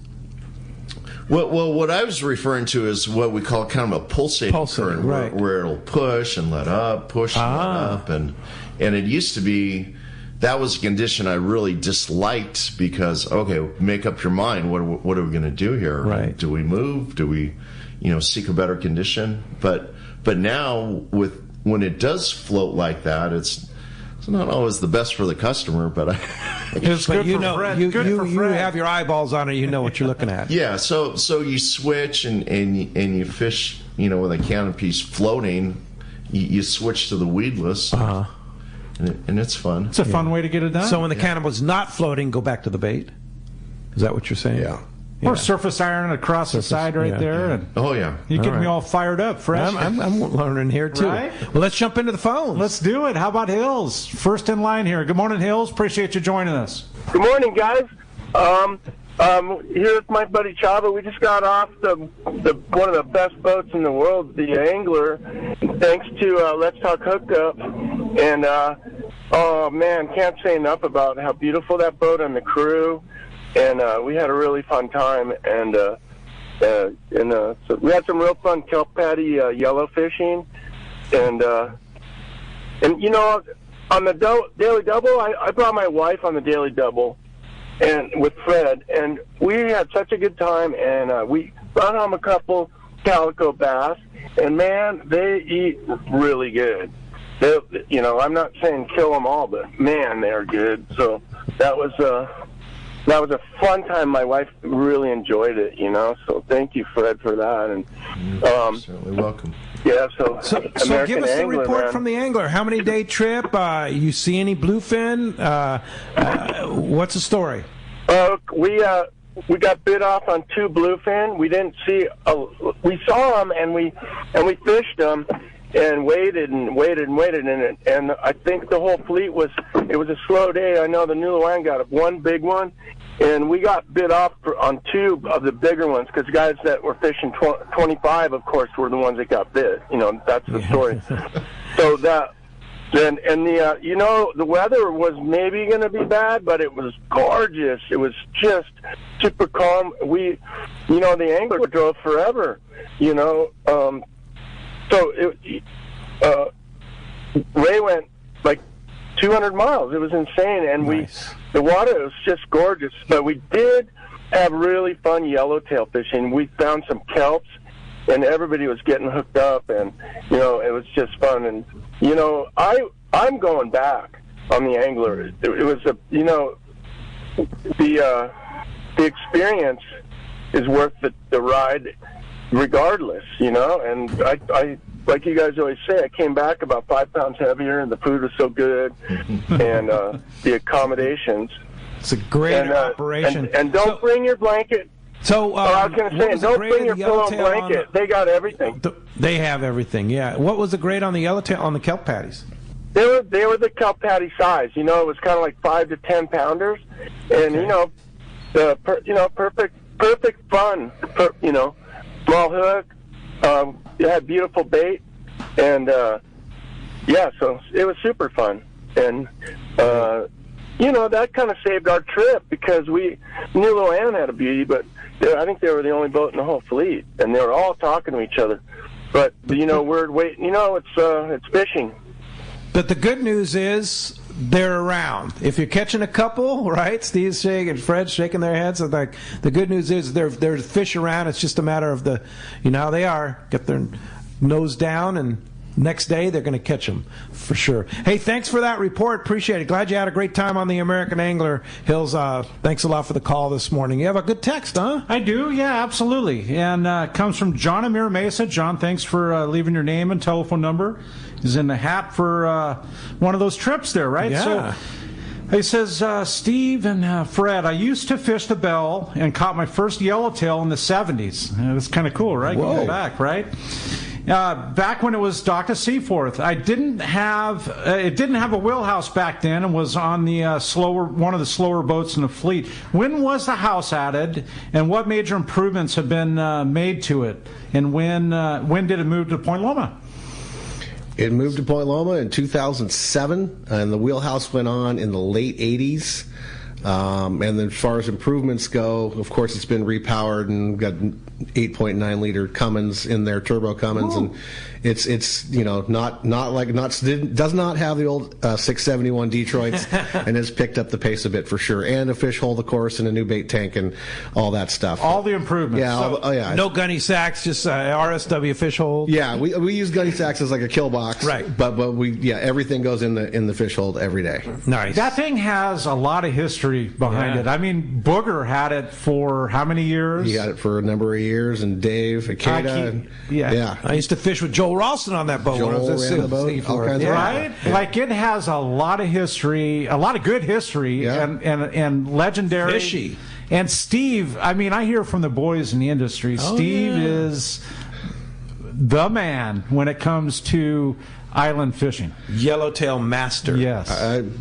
Well, what I was referring to is what we call kind of a pulsating current, right. where it'll push and let up, push and let up, and it used to be that was a condition I really disliked because make up your mind, what are we going to do here? Right. Do we move? Do we, seek a better condition? But now when it does float like that, it's not always the best for the customer, but it's good for Fred. You have your eyeballs on it. You know what you're looking at. Yeah. So you switch and you fish. With a canopy's floating, you switch to the weedless, and it's fun. It's a fun way to get it done. So when the canopy's not floating, go back to the bait. Is that what you're saying? Yeah. Or surface iron across the side right there. Yeah. And you get me all fired up, fresh. I'm learning here, too. Right? Well, let's jump into the phones. Let's do it. How about Hills? First in line here. Good morning, Hills. Appreciate you joining us. Good morning, guys. Here's my buddy Chava. We just got off the one of the best boats in the world, the Angler, thanks to Let's Talk Hookup. And oh man, can't say enough about how beautiful that boat and the crew. And we had a really fun time. And so we had some real fun kelp patty yellow fishing. And you know, on the Daily Double, I brought my wife on the Daily Double. And with Fred, and we had such a good time, and we brought home a couple calico bass, and man, they eat really good. They, you know, I'm not saying kill them all, but man, they're good. So that was a fun time. My wife really enjoyed it, you know. So thank you, Fred, for that. And you're certainly welcome. Yeah, so give us the report from the Angler. How many day trip? You see any bluefin? What's the story? We got bit off on 2 bluefin. We didn't see. We saw them and we fished them and waited, and I think the whole fleet was. It was a slow day. I know the New Luan got one big one. And we got bit off on 2 of the bigger ones because guys that were fishing 25, of course, were the ones that got bit. You know, that's the story. So that, and the you know, the weather was maybe going to be bad, but it was gorgeous. It was just super calm. You know, the Angler drove forever. You know, so Ray went like 200 miles. It was insane, and nice. The water was just gorgeous. But we did have really fun yellowtail fishing. We found some kelps, and everybody was getting hooked up, and you know, it was just fun. And you know, I'm going back on the Angler. It was you know, the experience is worth the ride, regardless. You know, and I like you guys always say, I came back about 5 pounds heavier, and the food was so good, and the accommodations. It's a great operation. And don't bring your blanket. So I was going to say, don't bring your pillow and blanket. They got everything. They have everything. Yeah. What was the grade on the yellowtail on the kelp patties? They were the kelp patty size. You know, it was kind of like 5 to 10 pounders, and you know, perfect fun. You know, small hook. It had beautiful bait, and yeah, so it was super fun. And you know, that kind of saved our trip because New Luan had a beauty, but I think they were the only boat in the whole fleet, and they were all talking to each other. But you know, we're waiting. You know, it's fishing. But the good news is they're around. If you're catching a couple, right? Steve's shaking, Fred's shaking their heads. So like, the good news is there's fish around. It's just a matter of you know how they are. Get their nose down, and next day they're going to catch them for sure. Hey, thanks for that report. Appreciate it. Glad you had a great time on the American Angler. Hills, thanks a lot for the call this morning. You have a good text, huh? I do, yeah, absolutely. And comes from John Amir Mesa. John, thanks for leaving your name and telephone number. He's in the hat for one of those trips there, right? Yeah. So he says, Steve and Fred, I used to fish the Belle and caught my first yellowtail in the 70s. That's kind of cool, right? Whoa. Going back, right? Back when it was docked to Seaforth, it didn't have a wheelhouse back then, and was on the one of the slower boats in the fleet. When was the house added, and what major improvements have been made to it? And when did it move to Point Loma? It moved to Point Loma in 2007, and the wheelhouse went on in the late 80s. And then as far as improvements go, of course, it's been repowered and got 8.9 liter Cummins in there, turbo Cummins, and it's you know does not have the old 671 Detroits, and has picked up the pace a bit for sure, and a fish hole, of course, and a new bait tank and all that stuff. All the improvements. Yeah, yeah. No gunny sacks, just RSW fish hold. Yeah, we use gunny sacks as like a kill box, right? But everything goes in the fish hold every day. Nice. That thing has a lot of history behind it. I mean, Booger had it for how many years? He had it for a number of years, and Dave, Akeda. Yeah. I used to fish with Joel Ralston on that boat. Joel ran the boat, all kinds of right? Yeah. Like, it has a lot of history, a lot of good history, and legendary. Fishy. And Steve, I mean, I hear from the boys in the industry, Steve is the man when it comes to island fishing. Yellowtail master. Yes.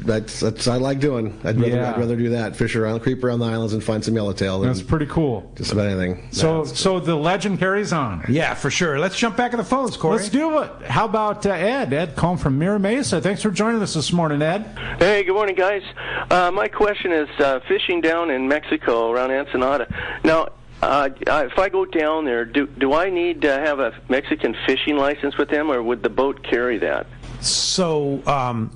That's I like doing. I'd rather do that. Fish around, creep around the islands and find some yellowtail. That's pretty cool. Just about anything. So the legend carries on. Yeah, for sure. Let's jump back to the phones, Corey. Let's do it. How about Ed? Ed calling from Mira Mesa. Thanks for joining us this morning, Ed. Hey, good morning, guys. My question is fishing down in Mexico around Ensenada. Now, if I go down there, do I need to have a Mexican fishing license with them, or would the boat carry that? So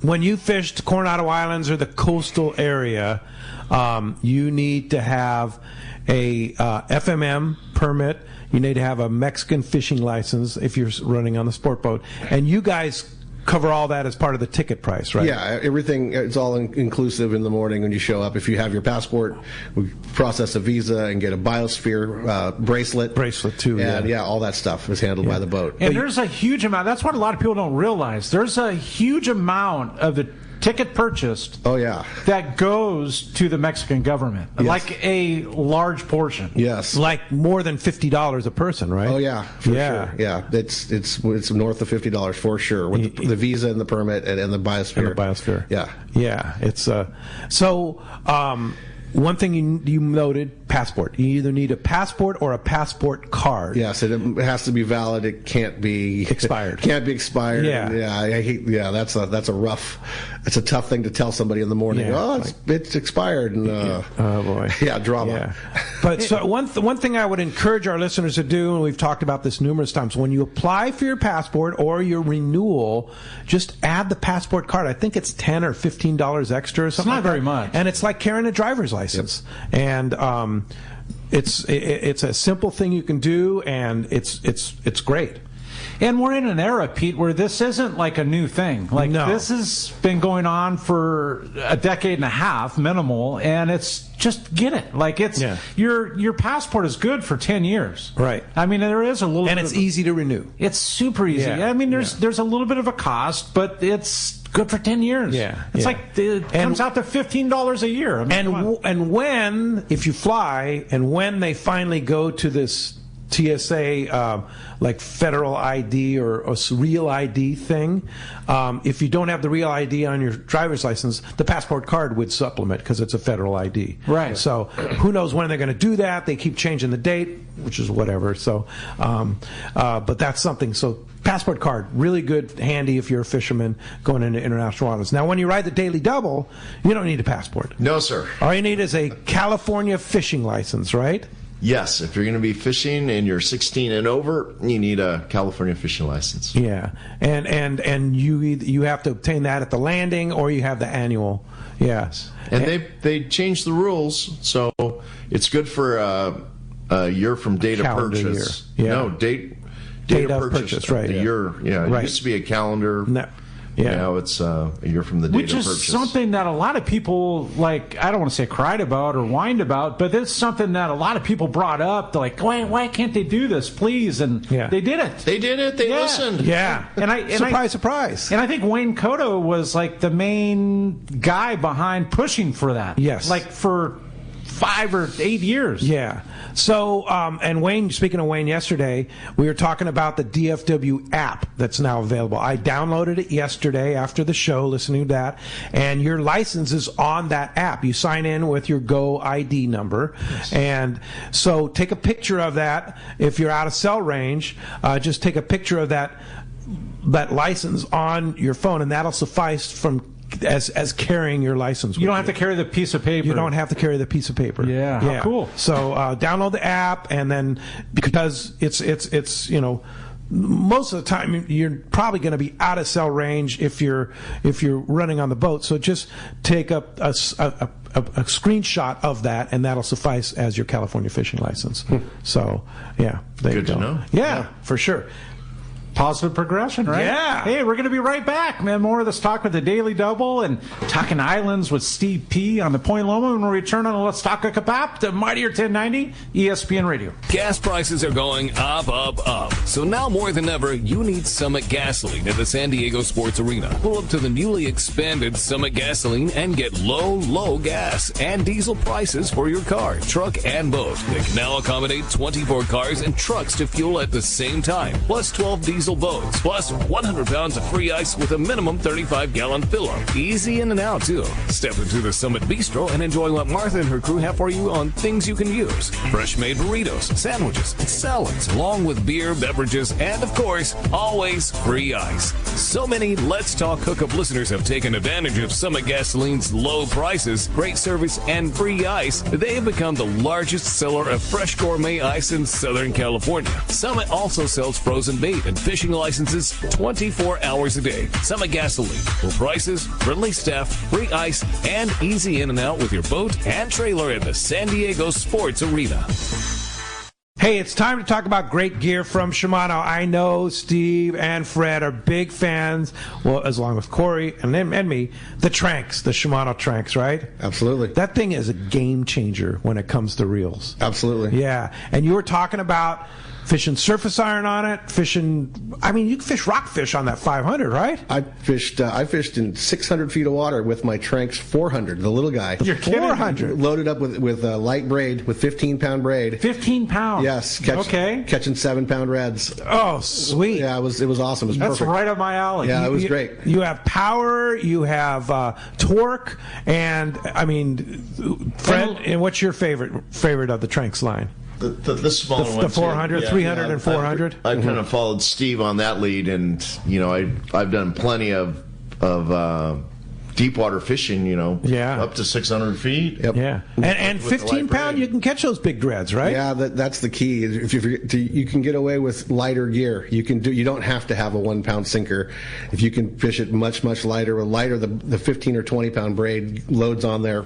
when you fished Coronado Islands or the coastal area, you need to have a FMM permit. You need to have a Mexican fishing license if you're running on the sport boat. And you guys cover all that as part of the ticket price, right? Yeah, everything, it's all inclusive in the morning when you show up. If you have your passport, we process a visa and get a biosphere bracelet. Bracelet, too, and all that stuff is handled by the boat. And there's a huge amount. That's what a lot of people don't realize. There's a huge amount of the ticket purchased that goes to the Mexican government, like a large portion. Yes, like more than $50 a person, right? Oh yeah, for sure. Yeah, it's north of $50 for sure with the visa and the permit and the biosphere. Yeah. It's one thing you noted, passport. You either need a passport or a passport card. Yes, it has to be valid. It can't be expired. Yeah, I hate. Yeah, that's a rough. It's a tough thing to tell somebody in the morning. It's expired. And, oh boy. Yeah, drama. Yeah. But so one thing I would encourage our listeners to do, and we've talked about this numerous times, when you apply for your passport or your renewal, just add the passport card. I think it's $10 or $15 extra or something. It's not very much, and it's like carrying a driver's license. And it's a simple thing you can do, and it's great. And we're in an era, Pete, where this isn't like a new thing. Like this has been going on for a decade and a half, minimal, and it's just get it. Like it's your passport is good for 10 years. Right. I mean, there is a little, and it's easy to renew. It's super easy. I mean, there's a little bit of a cost, but it's good for 10 years. It's like it comes out to $15 a year. I mean, and when, if you fly, and when they finally go to this TSA like federal ID or real ID thing, if you don't have the real ID on your driver's license, the passport card would supplement because it's a federal ID. Right. So who knows when they're going to do that? They keep changing the date, which is whatever. So, but that's something. So passport card, really good, handy if you're a fisherman going into international waters. Now, when you ride the Daily Double, you don't need a passport. No, sir. All you need is a California fishing license, right? Yes, if you're going to be fishing and you're 16 and over, you need a California fishing license. Yeah, and you have to obtain that at the landing, or you have the annual. Yes, and they changed the rules, so it's good for a year from date of purchase. Year. Yeah. No, date of purchase. Right. A year. Yeah, right. It used to be a calendar. No. Yeah. Now it's a year from the date Which of is purchase. something that a lot of people, like, I don't want to say cried about or whined about, but it's something that a lot of people brought up. They're like, why can't they do this, please? And they did it. They did it. They listened. Yeah. Surprise. And I think Wayne Cotto was, like, the main guy behind pushing for that. Yes. Like, for 5 or 8 years. Yeah. So, and Wayne, speaking of Wayne yesterday, we were talking about the DFW app that's now available. I downloaded it yesterday after the show, listening to that, and your license is on that app. You sign in with your Go ID number. Yes. And so take a picture of that. If you're out of cell range, just take a picture of that license on your phone, and that'll suffice as carrying your license. You don't have to carry the piece of paper. You don't have to carry the piece of paper. Yeah. How cool. So download the app, and then because it's most of the time you're probably going to be out of cell range if you're running on the boat. So just take a screenshot of that, and that'll suffice as your California fishing license. So there you go. To know. Yeah, for sure. Positive progression, right? Yeah. Hey, we're going to be right back, man. More of this talk with the Daily Double and talking islands with Steve P. on the Point Loma when we return on the Let's Talk Hookup app to Mightier 1090 ESPN Radio. Gas prices are going up, up, up. So now more than ever, you need Summit Gasoline at the San Diego Sports Arena. Pull up to the newly expanded Summit Gasoline and get low gas and diesel prices for your car, truck, and boat. They can now accommodate 24 cars and trucks to fuel at the same time, plus 12 diesel diesel boats, plus 100 pounds of free ice with a minimum 35-gallon fill-up. Easy in and out, too. Step into the Summit Bistro and enjoy what Martha and her crew have for you on things you can use. Fresh-made burritos, sandwiches, salads, along with beer, beverages, and, of course, always free ice. So many Let's Talk Hookup listeners have taken advantage of Summit Gasoline's low prices, great service, and free ice. They have become the largest seller of fresh gourmet ice in Southern California. Summit also sells frozen bait and fishing licenses 24 hours a day. Summit Gasoline. Low prices, friendly staff, free ice, and easy in and out with your boat and trailer at the San Diego Sports Arena. Hey, it's time to talk about great gear from Shimano. I know Steve and Fred are big fans, well, as long with Corey and me, the Tranx, the Shimano Tranx, right? Absolutely. That thing is a game changer when it comes to reels. Absolutely. Yeah, and you were talking about fishing surface iron on it, you can fish rockfish on that 500, right? I fished in 600 feet of water with my Tranx 400, the little guy. You're kidding. 400. Loaded up with light braid, with 15-pound braid. 15 pounds? Yes. Catching 7-pound reds. Oh, sweet. Yeah, it was awesome. It was That's perfect. right up my alley. Yeah, it was great. You have power, you have torque, and, Fred, and what's your favorite of the Tranx line? The smaller ones. The 400, 300, and 400? I've kind of followed Steve on that lead, and, I've done plenty of deep water fishing, up to 600 feet. Yep. Yeah. And 15-pound, you can catch those big dreads, right? Yeah, that's the key. If you can get away with lighter gear. You don't have to have a 1-pound sinker. If you can fish it much, much lighter, the 15 or 20-pound braid loads on there,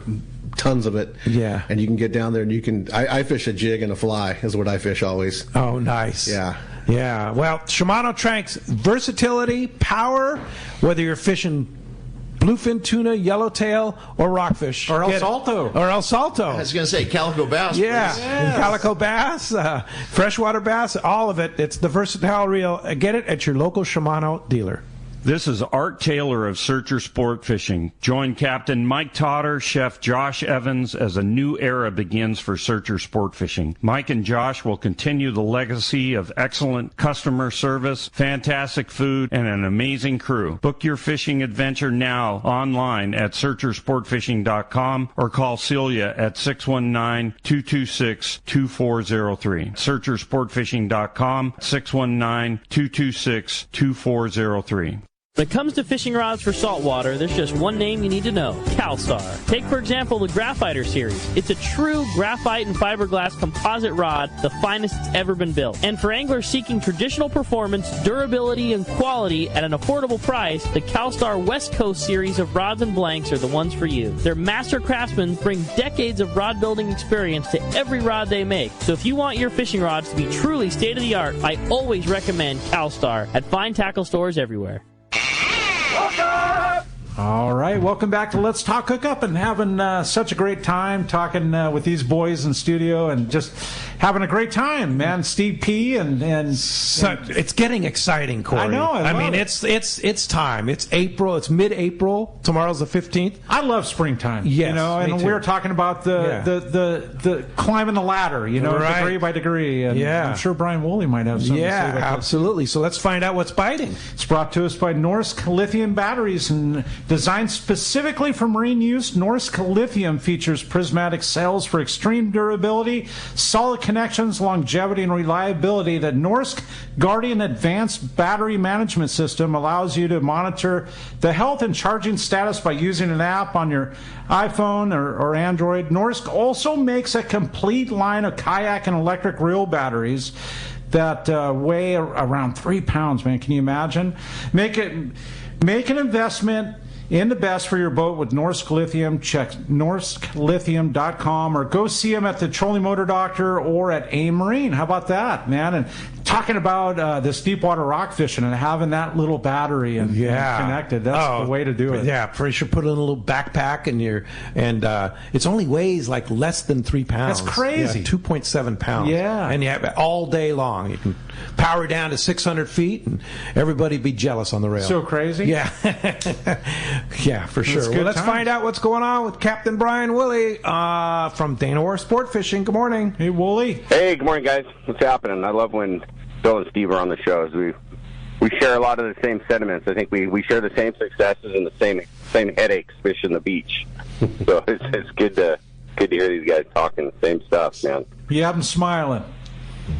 tons of it. Yeah. And you can get down there and I fish a jig and a fly is what I fish always. Oh, nice. Yeah. Yeah. Well, Shimano Tranx, versatility, power, whether you're fishing bluefin tuna, yellowtail, or rockfish. Or El Salto. I was going to say calico bass. Yeah. Yes. Calico bass, freshwater bass, all of it. It's the versatile reel. Get it at your local Shimano dealer. This is Art Taylor of Searcher Sport Fishing. Join Captain Mike Totter, Chef Josh Evans as a new era begins for Searcher Sport Fishing. Mike and Josh will continue the legacy of excellent customer service, fantastic food, and an amazing crew. Book your fishing adventure now online at searchersportfishing.com or call Celia at 619-226-2403. searchersportfishing.com, 619-226-2403. When it comes to fishing rods for saltwater, there's just one name you need to know, CalStar. Take, for example, the Graphiter series. It's a true graphite and fiberglass composite rod, the finest it's ever been built. And for anglers seeking traditional performance, durability, and quality at an affordable price, the CalStar West Coast series of rods and blanks are the ones for you. Their master craftsmen bring decades of rod building experience to every rod they make. So if you want your fishing rods to be truly state-of-the-art, I always recommend CalStar at fine tackle stores everywhere. All right, welcome back to Let's Talk Hookup, and having such a great time talking with these boys in studio and just having a great time, man. Steve P. and it's getting exciting, Corey. I know. I mean, it's time. It's April. It's mid-April. Tomorrow's the 15th. I love springtime. Yes, and we were talking about the climbing the ladder, right. degree by degree. And I'm sure Brian Woolley might have something to say about absolutely. So let's find out what's biting. It's brought to us by Norsk Lithium Batteries, and designed specifically for marine use. Norsk Lithium features prismatic cells for extreme durability, solid connections, longevity, and reliability. The Norsk Guardian Advanced Battery Management System allows you to monitor the health and charging status by using an app on your iPhone or Android. Norsk also makes a complete line of kayak and electric reel batteries that weigh around 3 pounds, man. Can you imagine? Make an investment in the best for your boat with Norsk Lithium. Check norsklithium.com or go see them at the Trolley Motor Doctor or at AIM Marine. How about that, man? And talking about this deep water rock fishing and having that little battery and connected, that's the way to do it. Yeah, pretty sure put it in a little backpack and it only weighs like less than 3 pounds. That's crazy. 2.7 pounds. Yeah. And you have it all day long. You can power down to 600 feet and everybody be jealous on the rail. So crazy? Yeah. Yeah, for sure. Well, let's find out what's going on with Captain Brian Woolley from Dana War Sport Fishing. Good morning. Hey, Woolley. Hey, good morning, guys. What's happening? I love when Bill and Steve are on the shows. We we share a lot of the same sentiments. I think we share the same successes and the same headaches fishing the beach. So it's good to hear these guys talking the same stuff, man. You have them smiling.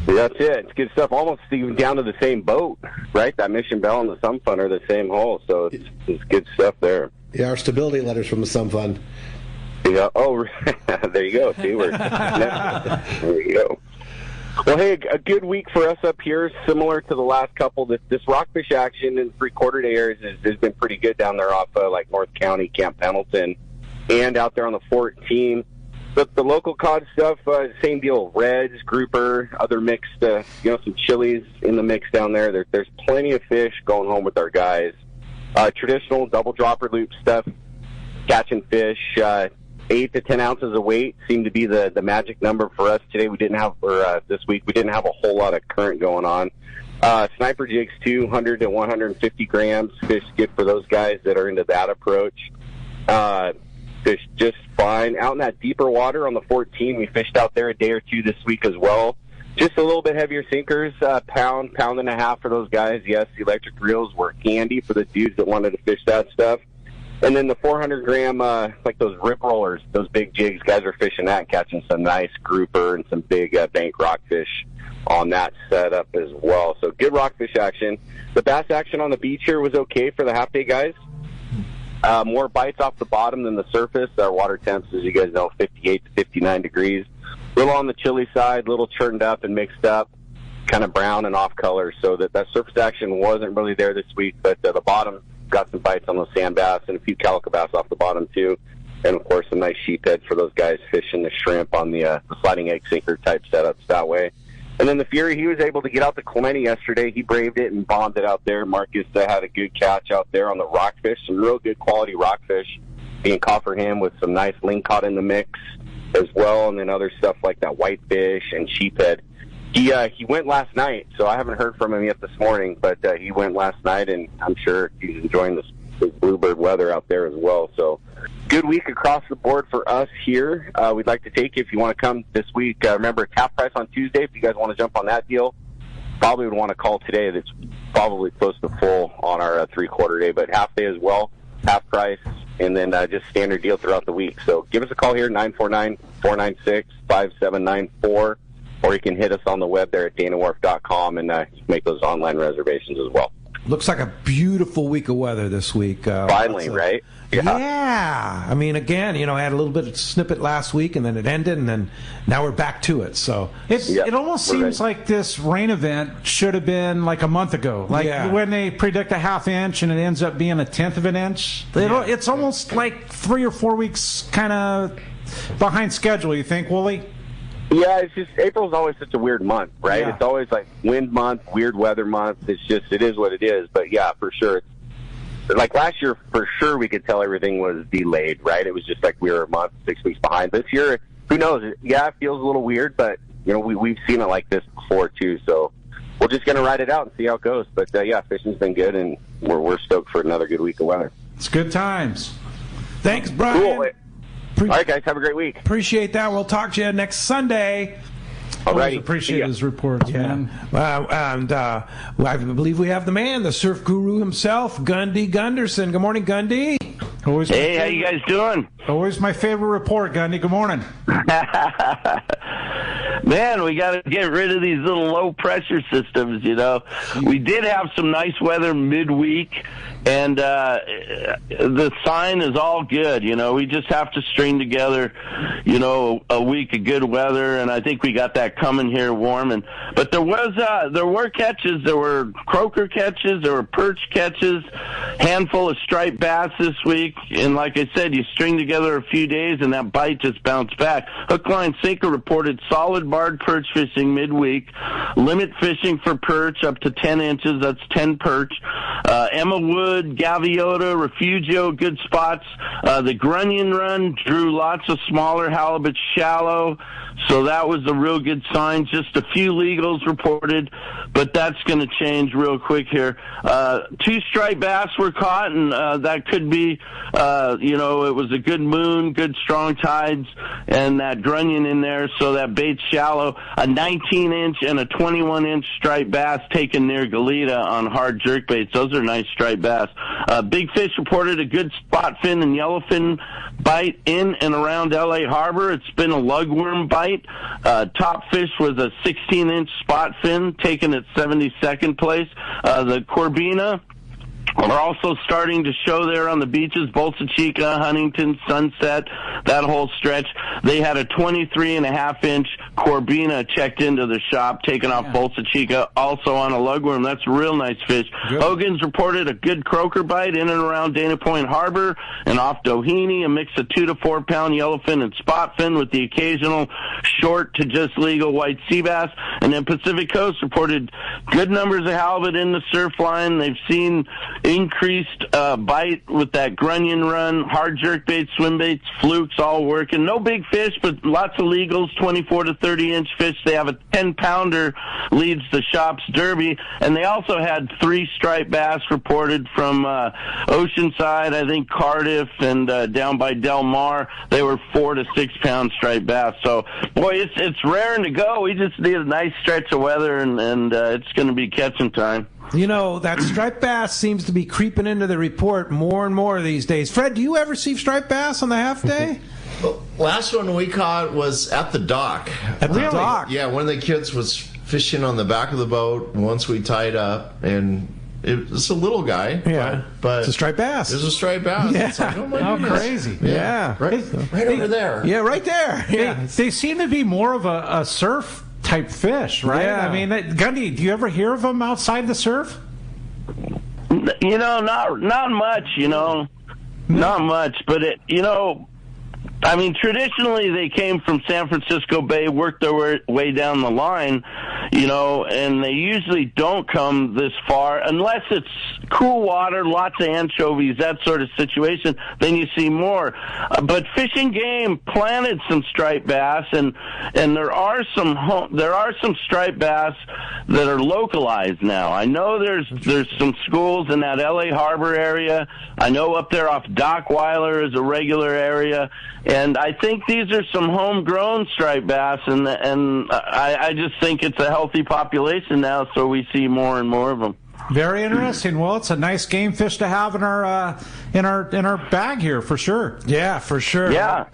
That's it. It's good stuff. Almost even down to the same boat, right? That Mission Belle and the Sun Fun are the same hole, so it's good stuff there. Yeah, our stability letters from the Sun Fun. Yeah. Oh, there you go. See, there you go. Well, hey, a good week for us up here, similar to the last couple. This rockfish action in 3/4 day areas has been pretty good down there off like North County, Camp Pendleton, and out there on the 14. But the local cod stuff, same deal. Reds, grouper, other mixed, some chilies in the mix down there. There's plenty of fish going home with our guys. Traditional double dropper loop stuff, catching fish. 8 to 10 ounces of weight seemed to be the magic number for us today. This week we didn't have a whole lot of current going on. Sniper jigs, 200 to 150 grams. Fish good for those guys that are into that approach. Fish just fine. Out in that deeper water on the 14, we fished out there a day or two this week as well. Just a little bit heavier sinkers, pound and a half for those guys. Yes, the electric reels were handy for the dudes that wanted to fish that stuff. And then the 400-gram, like those rip rollers, those big jigs, guys are fishing that and catching some nice grouper and some big bank rockfish on that setup as well. So good rockfish action. The bass action on the beach here was okay for the half-day guys. More bites off the bottom than the surface. Our water temps, as you guys know, 58 to 59 degrees. A little on the chilly side, a little churned up and mixed up, kind of brown and off color. So that surface action wasn't really there this week, but the bottom got some bites on those sand bass and a few calico bass off the bottom too. And of course, some nice sheephead for those guys fishing the shrimp on the sliding egg sinker type setups that way. And then the Fury, he was able to get out the Clemente yesterday. He braved it and bombed it out there. Marcus had a good catch out there on the rockfish, some real good quality rockfish being caught for him with some nice lingcod in the mix as well, and then other stuff like that whitefish and sheephead. He went last night, so I haven't heard from him yet this morning, but he went last night, and I'm sure he's enjoying this bluebird weather out there as well. So good week across the board for us here. We'd like to take you if you want to come this week. Remember, it's half price on Tuesday if you guys want to jump on that deal. Probably would want to call today. That's probably close to full on our 3/4 day, but half day as well, half price, and then just standard deal throughout the week. So give us a call here, 949-496-5794, or you can hit us on the web there at danawharf.com and you can make those online reservations as well. Looks like a beautiful week of weather this week. Finally, right? Yeah. I mean, again, I had a little bit of snippet last week, and then it ended, and then now we're back to it. So it almost seems like this rain event should have been like a month ago. Like when they predict a half inch and it ends up being a tenth of an inch. It's almost like 3 or 4 weeks kind of behind schedule, you think, Wooly? Yeah, it's just April's always such a weird month, right? Yeah. It's always like wind month, weird weather month. It is what it is. But yeah, for sure. Like last year, for sure, we could tell everything was delayed, right? It was just like we were a month, 6 weeks behind. This year, who knows? Yeah, it feels a little weird, but we've seen it like this before too. So we're just gonna ride it out and see how it goes. But yeah, fishing's been good, and we're stoked for another good week of weather. It's good times. Thanks, Brian. Cool. All right, guys, have a great week. Appreciate that. We'll talk to you next Sunday. All right. Appreciate his reports, man. And I believe we have the man, the surf guru himself, Gundy Gunderson. Good morning, Gundy. Hey, how you guys doing? Always my favorite report, Gundy. Good morning. Man, we got to get rid of these little low-pressure systems, We did have some nice weather midweek, and the sign is all good, We just have to string together, a week of good weather, and I think we got that coming here warm. But there were catches. There were croaker catches. There were perch catches, handful of striped bass this week. And like I said, you string together a few days, and that bite just bounced back. Hook, line, sinker reported solid barred perch fishing midweek. Limit fishing for perch up to 10 inches. That's 10 perch. Emma Wood, Gaviota, Refugio, good spots. The Grunion Run drew lots of smaller halibut shallow. So that was a real good sign. Just a few legals reported, but that's going to change real quick here. 2 striped bass were caught, and that could be, it was a good moon, good strong tides, and that grunion in there, so that bait shallow. shallow, a 19-inch and a 21-inch striped bass taken near Goleta on hard jerkbaits. Those are nice striped bass. Big Fish reported a good spot fin and yellowfin bite in and around L.A. Harbor. It's been a lugworm bite. Top Fish was a 16-inch spot fin taken at 72nd place. The Corbina are also starting to show there on the beaches, Bolsa Chica, Huntington, Sunset, that whole stretch. They had a 23.5-inch Corbina checked into the shop, taken off Bolsa Chica, also on a lugworm. That's a real nice fish. Good. Hogan's reported a good croaker bite in and around Dana Point Harbor and off Doheny, a mix of 2 to 4 pound yellowfin and spotfin with the occasional short to just legal white sea bass. And then Pacific Coast reported good numbers of halibut in the surf line. They've seen increased bite with that grunion run, hard jerkbaits, swim baits, flukes, all working. No big fish, but lots of legals, 24 to 30-inch fish. They have a 10-pounder leads the shop's derby, and they also had 3 striped bass reported from Oceanside, I think Cardiff, and down by Del Mar. They were 4 to 6 pound striped bass. So, boy, it's raring to go. We just need a nice stretch of weather, and it's going to be catching time. You know, that striped bass seems to be creeping into the report more and more these days. Fred, do you ever see striped bass on the half day? Well, last one we caught was at the dock. At the dock? Yeah, one of the kids was fishing on the back of the boat once we tied up, and it was a little guy. Yeah, but it's a striped bass. It was a striped bass. Yeah. It's like, oh my How goodness. crazy. Yeah. Right over there. Yeah, right there. Yeah. They seem to be more of a surf type fish, right? Yeah. I mean, Gundy, do you ever hear of them outside the surf? You know, not much, you know. Not much, but I mean, traditionally they came from San Francisco Bay, worked their way down the line, you know, and they usually don't come this far unless it's cool water, lots of anchovies, that sort of situation. Then you see more. But Fish and Game planted some striped bass, and there are some striped bass that are localized now. I know there's some schools in that L.A. Harbor area. I know up there off Dockweiler is a regular area. And I think these are some homegrown striped bass, and I just think it's a healthy population now, so we see more and more of them. Very interesting. Well, it's a nice game fish to have in our bag here for sure. Yeah, for sure. Yeah.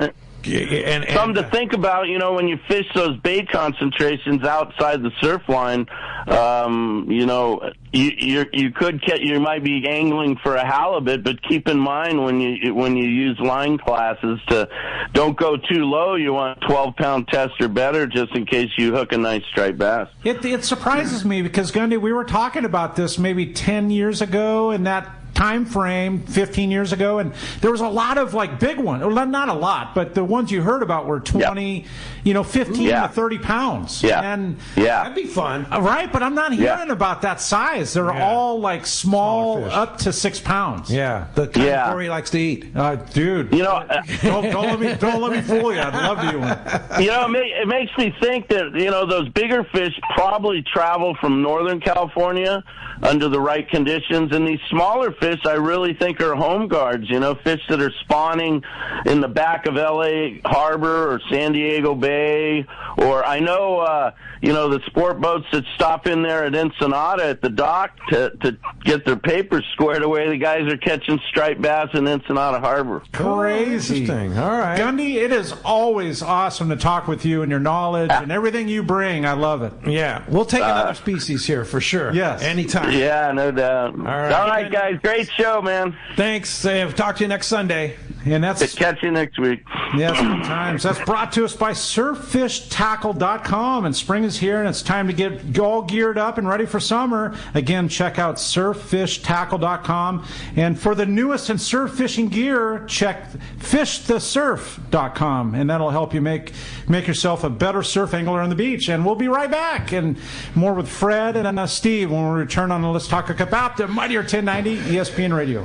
And something to think about, you know, when you fish those bait concentrations outside the surf line. You know, you might be angling for a halibut, but keep in mind when you use line classes to don't go too low. You want 12-pound test or better, just in case you hook a nice striped bass. It surprises me because, Gundy, we were talking about this maybe 10 years ago in that time frame, 15 years ago, and there was a lot of like big ones. Well, not a lot, but the ones you heard about were 20, 15 to 30 pounds. And that'd be fun, right? But I'm not hearing about that size. They're all like small, up to 6 pounds. Yeah, the kind Corey likes to eat. Dude, you know, don't let me fool you. I'd love to eat one. You know, it makes me think that those bigger fish probably travel from Northern California under the right conditions, and these smaller fish I really think are home guards, fish that are spawning in the back of L.A. Harbor or San Diego Bay, or I know, the sport boats that stop in there at Ensenada at the dock to get their papers squared away. The guys are catching striped bass in Ensenada Harbor. Crazy. Interesting. All right. Gundy, it is always awesome to talk with you and your knowledge and everything you bring. I love it. Yeah. We'll take another species here for sure. Yes. Anytime. Yeah, no doubt. All right. All right, guys. Great show, man. Thanks. Talk to you next Sunday. And that's catch you next week. Yes, good times. That's brought to us by surffishtackle.com. And spring is here, and it's time to get all geared up and ready for summer. Again, check out surffishtackle.com. And for the newest in surf fishing gear, check fishthesurf.com, and that'll help you make yourself a better surf angler on the beach. And we'll be right back, and more with Fred and Steve when we return on the Let's Talk Hookup app, the Mightier 1090 ESPN Radio.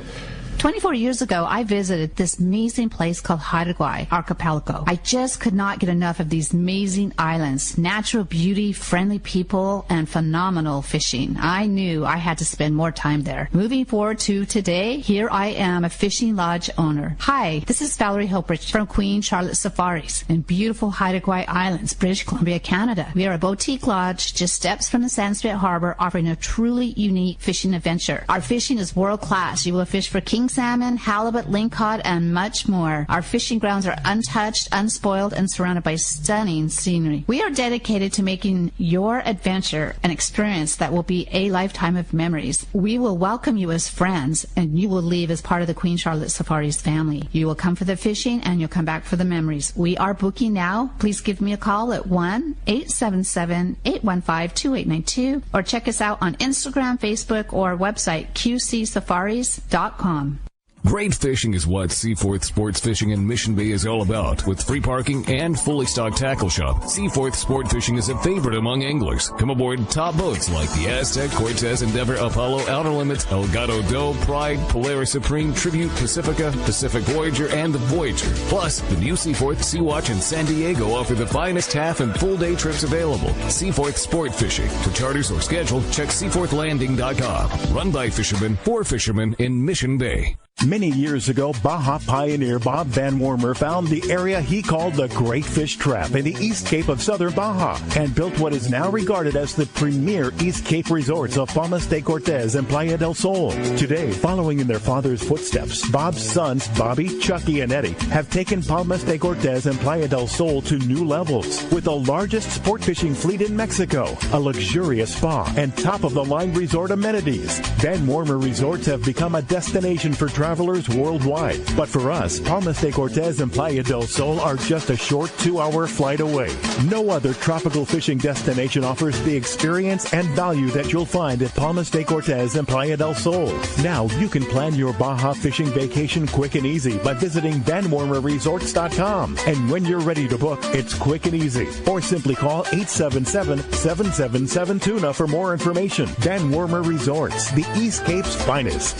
24 years ago, I visited this amazing place called Hawaii Archipelago. I just could not get enough of these amazing islands, natural beauty, friendly people, and phenomenal fishing. I knew I had to spend more time there. Moving forward to today, here I am, a fishing lodge owner. Hi, this is Valerie Hopridge from Queen Charlotte Safaris in beautiful Haida Islands, British Columbia, Canada. We are a boutique lodge just steps from the Sandspit Harbor, offering a truly unique fishing adventure. Our fishing is world class. You will fish for king salmon, halibut, lingcod, and much more. Our fishing grounds are untouched, unspoiled, and surrounded by stunning scenery. We are dedicated to making your adventure an experience that will be a lifetime of memories. We will welcome you as friends, and you will leave as part of the Queen Charlotte Safaris family. You will come for the fishing, and you'll come back for the memories. We are booking now. Please give me a call at 1-877-815-2892 or check us out on Instagram, Facebook, or website qcsafaris.com. Great fishing is what Seaforth Sports Fishing in Mission Bay is all about. With free parking and fully stocked tackle shop, Seaforth Sport Fishing is a favorite among anglers. Come aboard top boats like the Aztec, Cortez, Endeavor, Apollo, Outer Limits, Elgato Doe, Pride, Polaris Supreme, Tribute, Pacifica, Pacific Voyager, and the Voyager. Plus, the new Seaforth, Sea-Watch, and San Diego offer the finest half and full day trips available. Seaforth Sport Fishing. To charters or schedule, check seaforthlanding.com. Run by fishermen for fishermen in Mission Bay. Many years ago, Baja pioneer Bob Van Wormer found the area he called the Great Fish Trap in the East Cape of southern Baja and built what is now regarded as the premier East Cape resorts of Palmas de Cortez and Playa del Sol. Today, following in their father's footsteps, Bob's sons, Bobby, Chucky, and Eddie, have taken Palmas de Cortez and Playa del Sol to new levels with the largest sport fishing fleet in Mexico, a luxurious spa, and top-of-the-line resort amenities. Van Wormer Resorts have become a destination for travelers worldwide. But for us, Palmas de Cortez and Playa del Sol are just a short 2-hour flight away. No other tropical fishing destination offers the experience and value that you'll find at Palmas de Cortez and Playa del Sol. Now you can plan your Baja fishing vacation quick and easy by visiting VanWormerResorts.com. And when you're ready to book, it's quick and easy. Or simply call 877-777-TUNA for more information. Van Wormer Resorts, the East Cape's finest.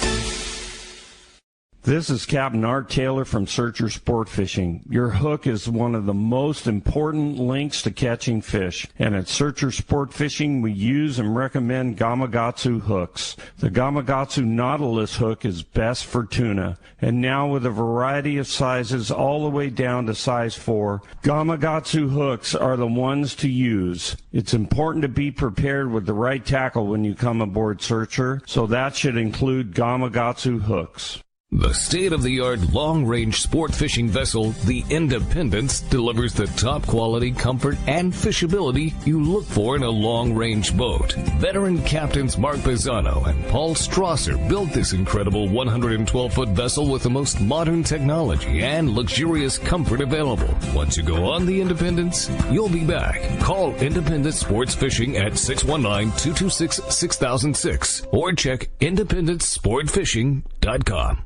This is Captain Art Taylor from Searcher Sport Fishing. Your hook is one of the most important links to catching fish. And at Searcher Sport Fishing, we use and recommend Gamakatsu hooks. The Gamakatsu Nautilus hook is best for tuna. And now with a variety of sizes all the way down to size 4, Gamakatsu hooks are the ones to use. It's important to be prepared with the right tackle when you come aboard Searcher, so that should include Gamakatsu hooks. The state-of-the-art long-range sport fishing vessel, the Independence, delivers the top quality, comfort, and fishability you look for in a long-range boat. Veteran captains Mark Bizzano and Paul Strasser built this incredible 112-foot vessel with the most modern technology and luxurious comfort available. Once you go on the Independence, you'll be back. Call Independence Sports Fishing at 619-226-6006 or check IndependenceSportFishing.com.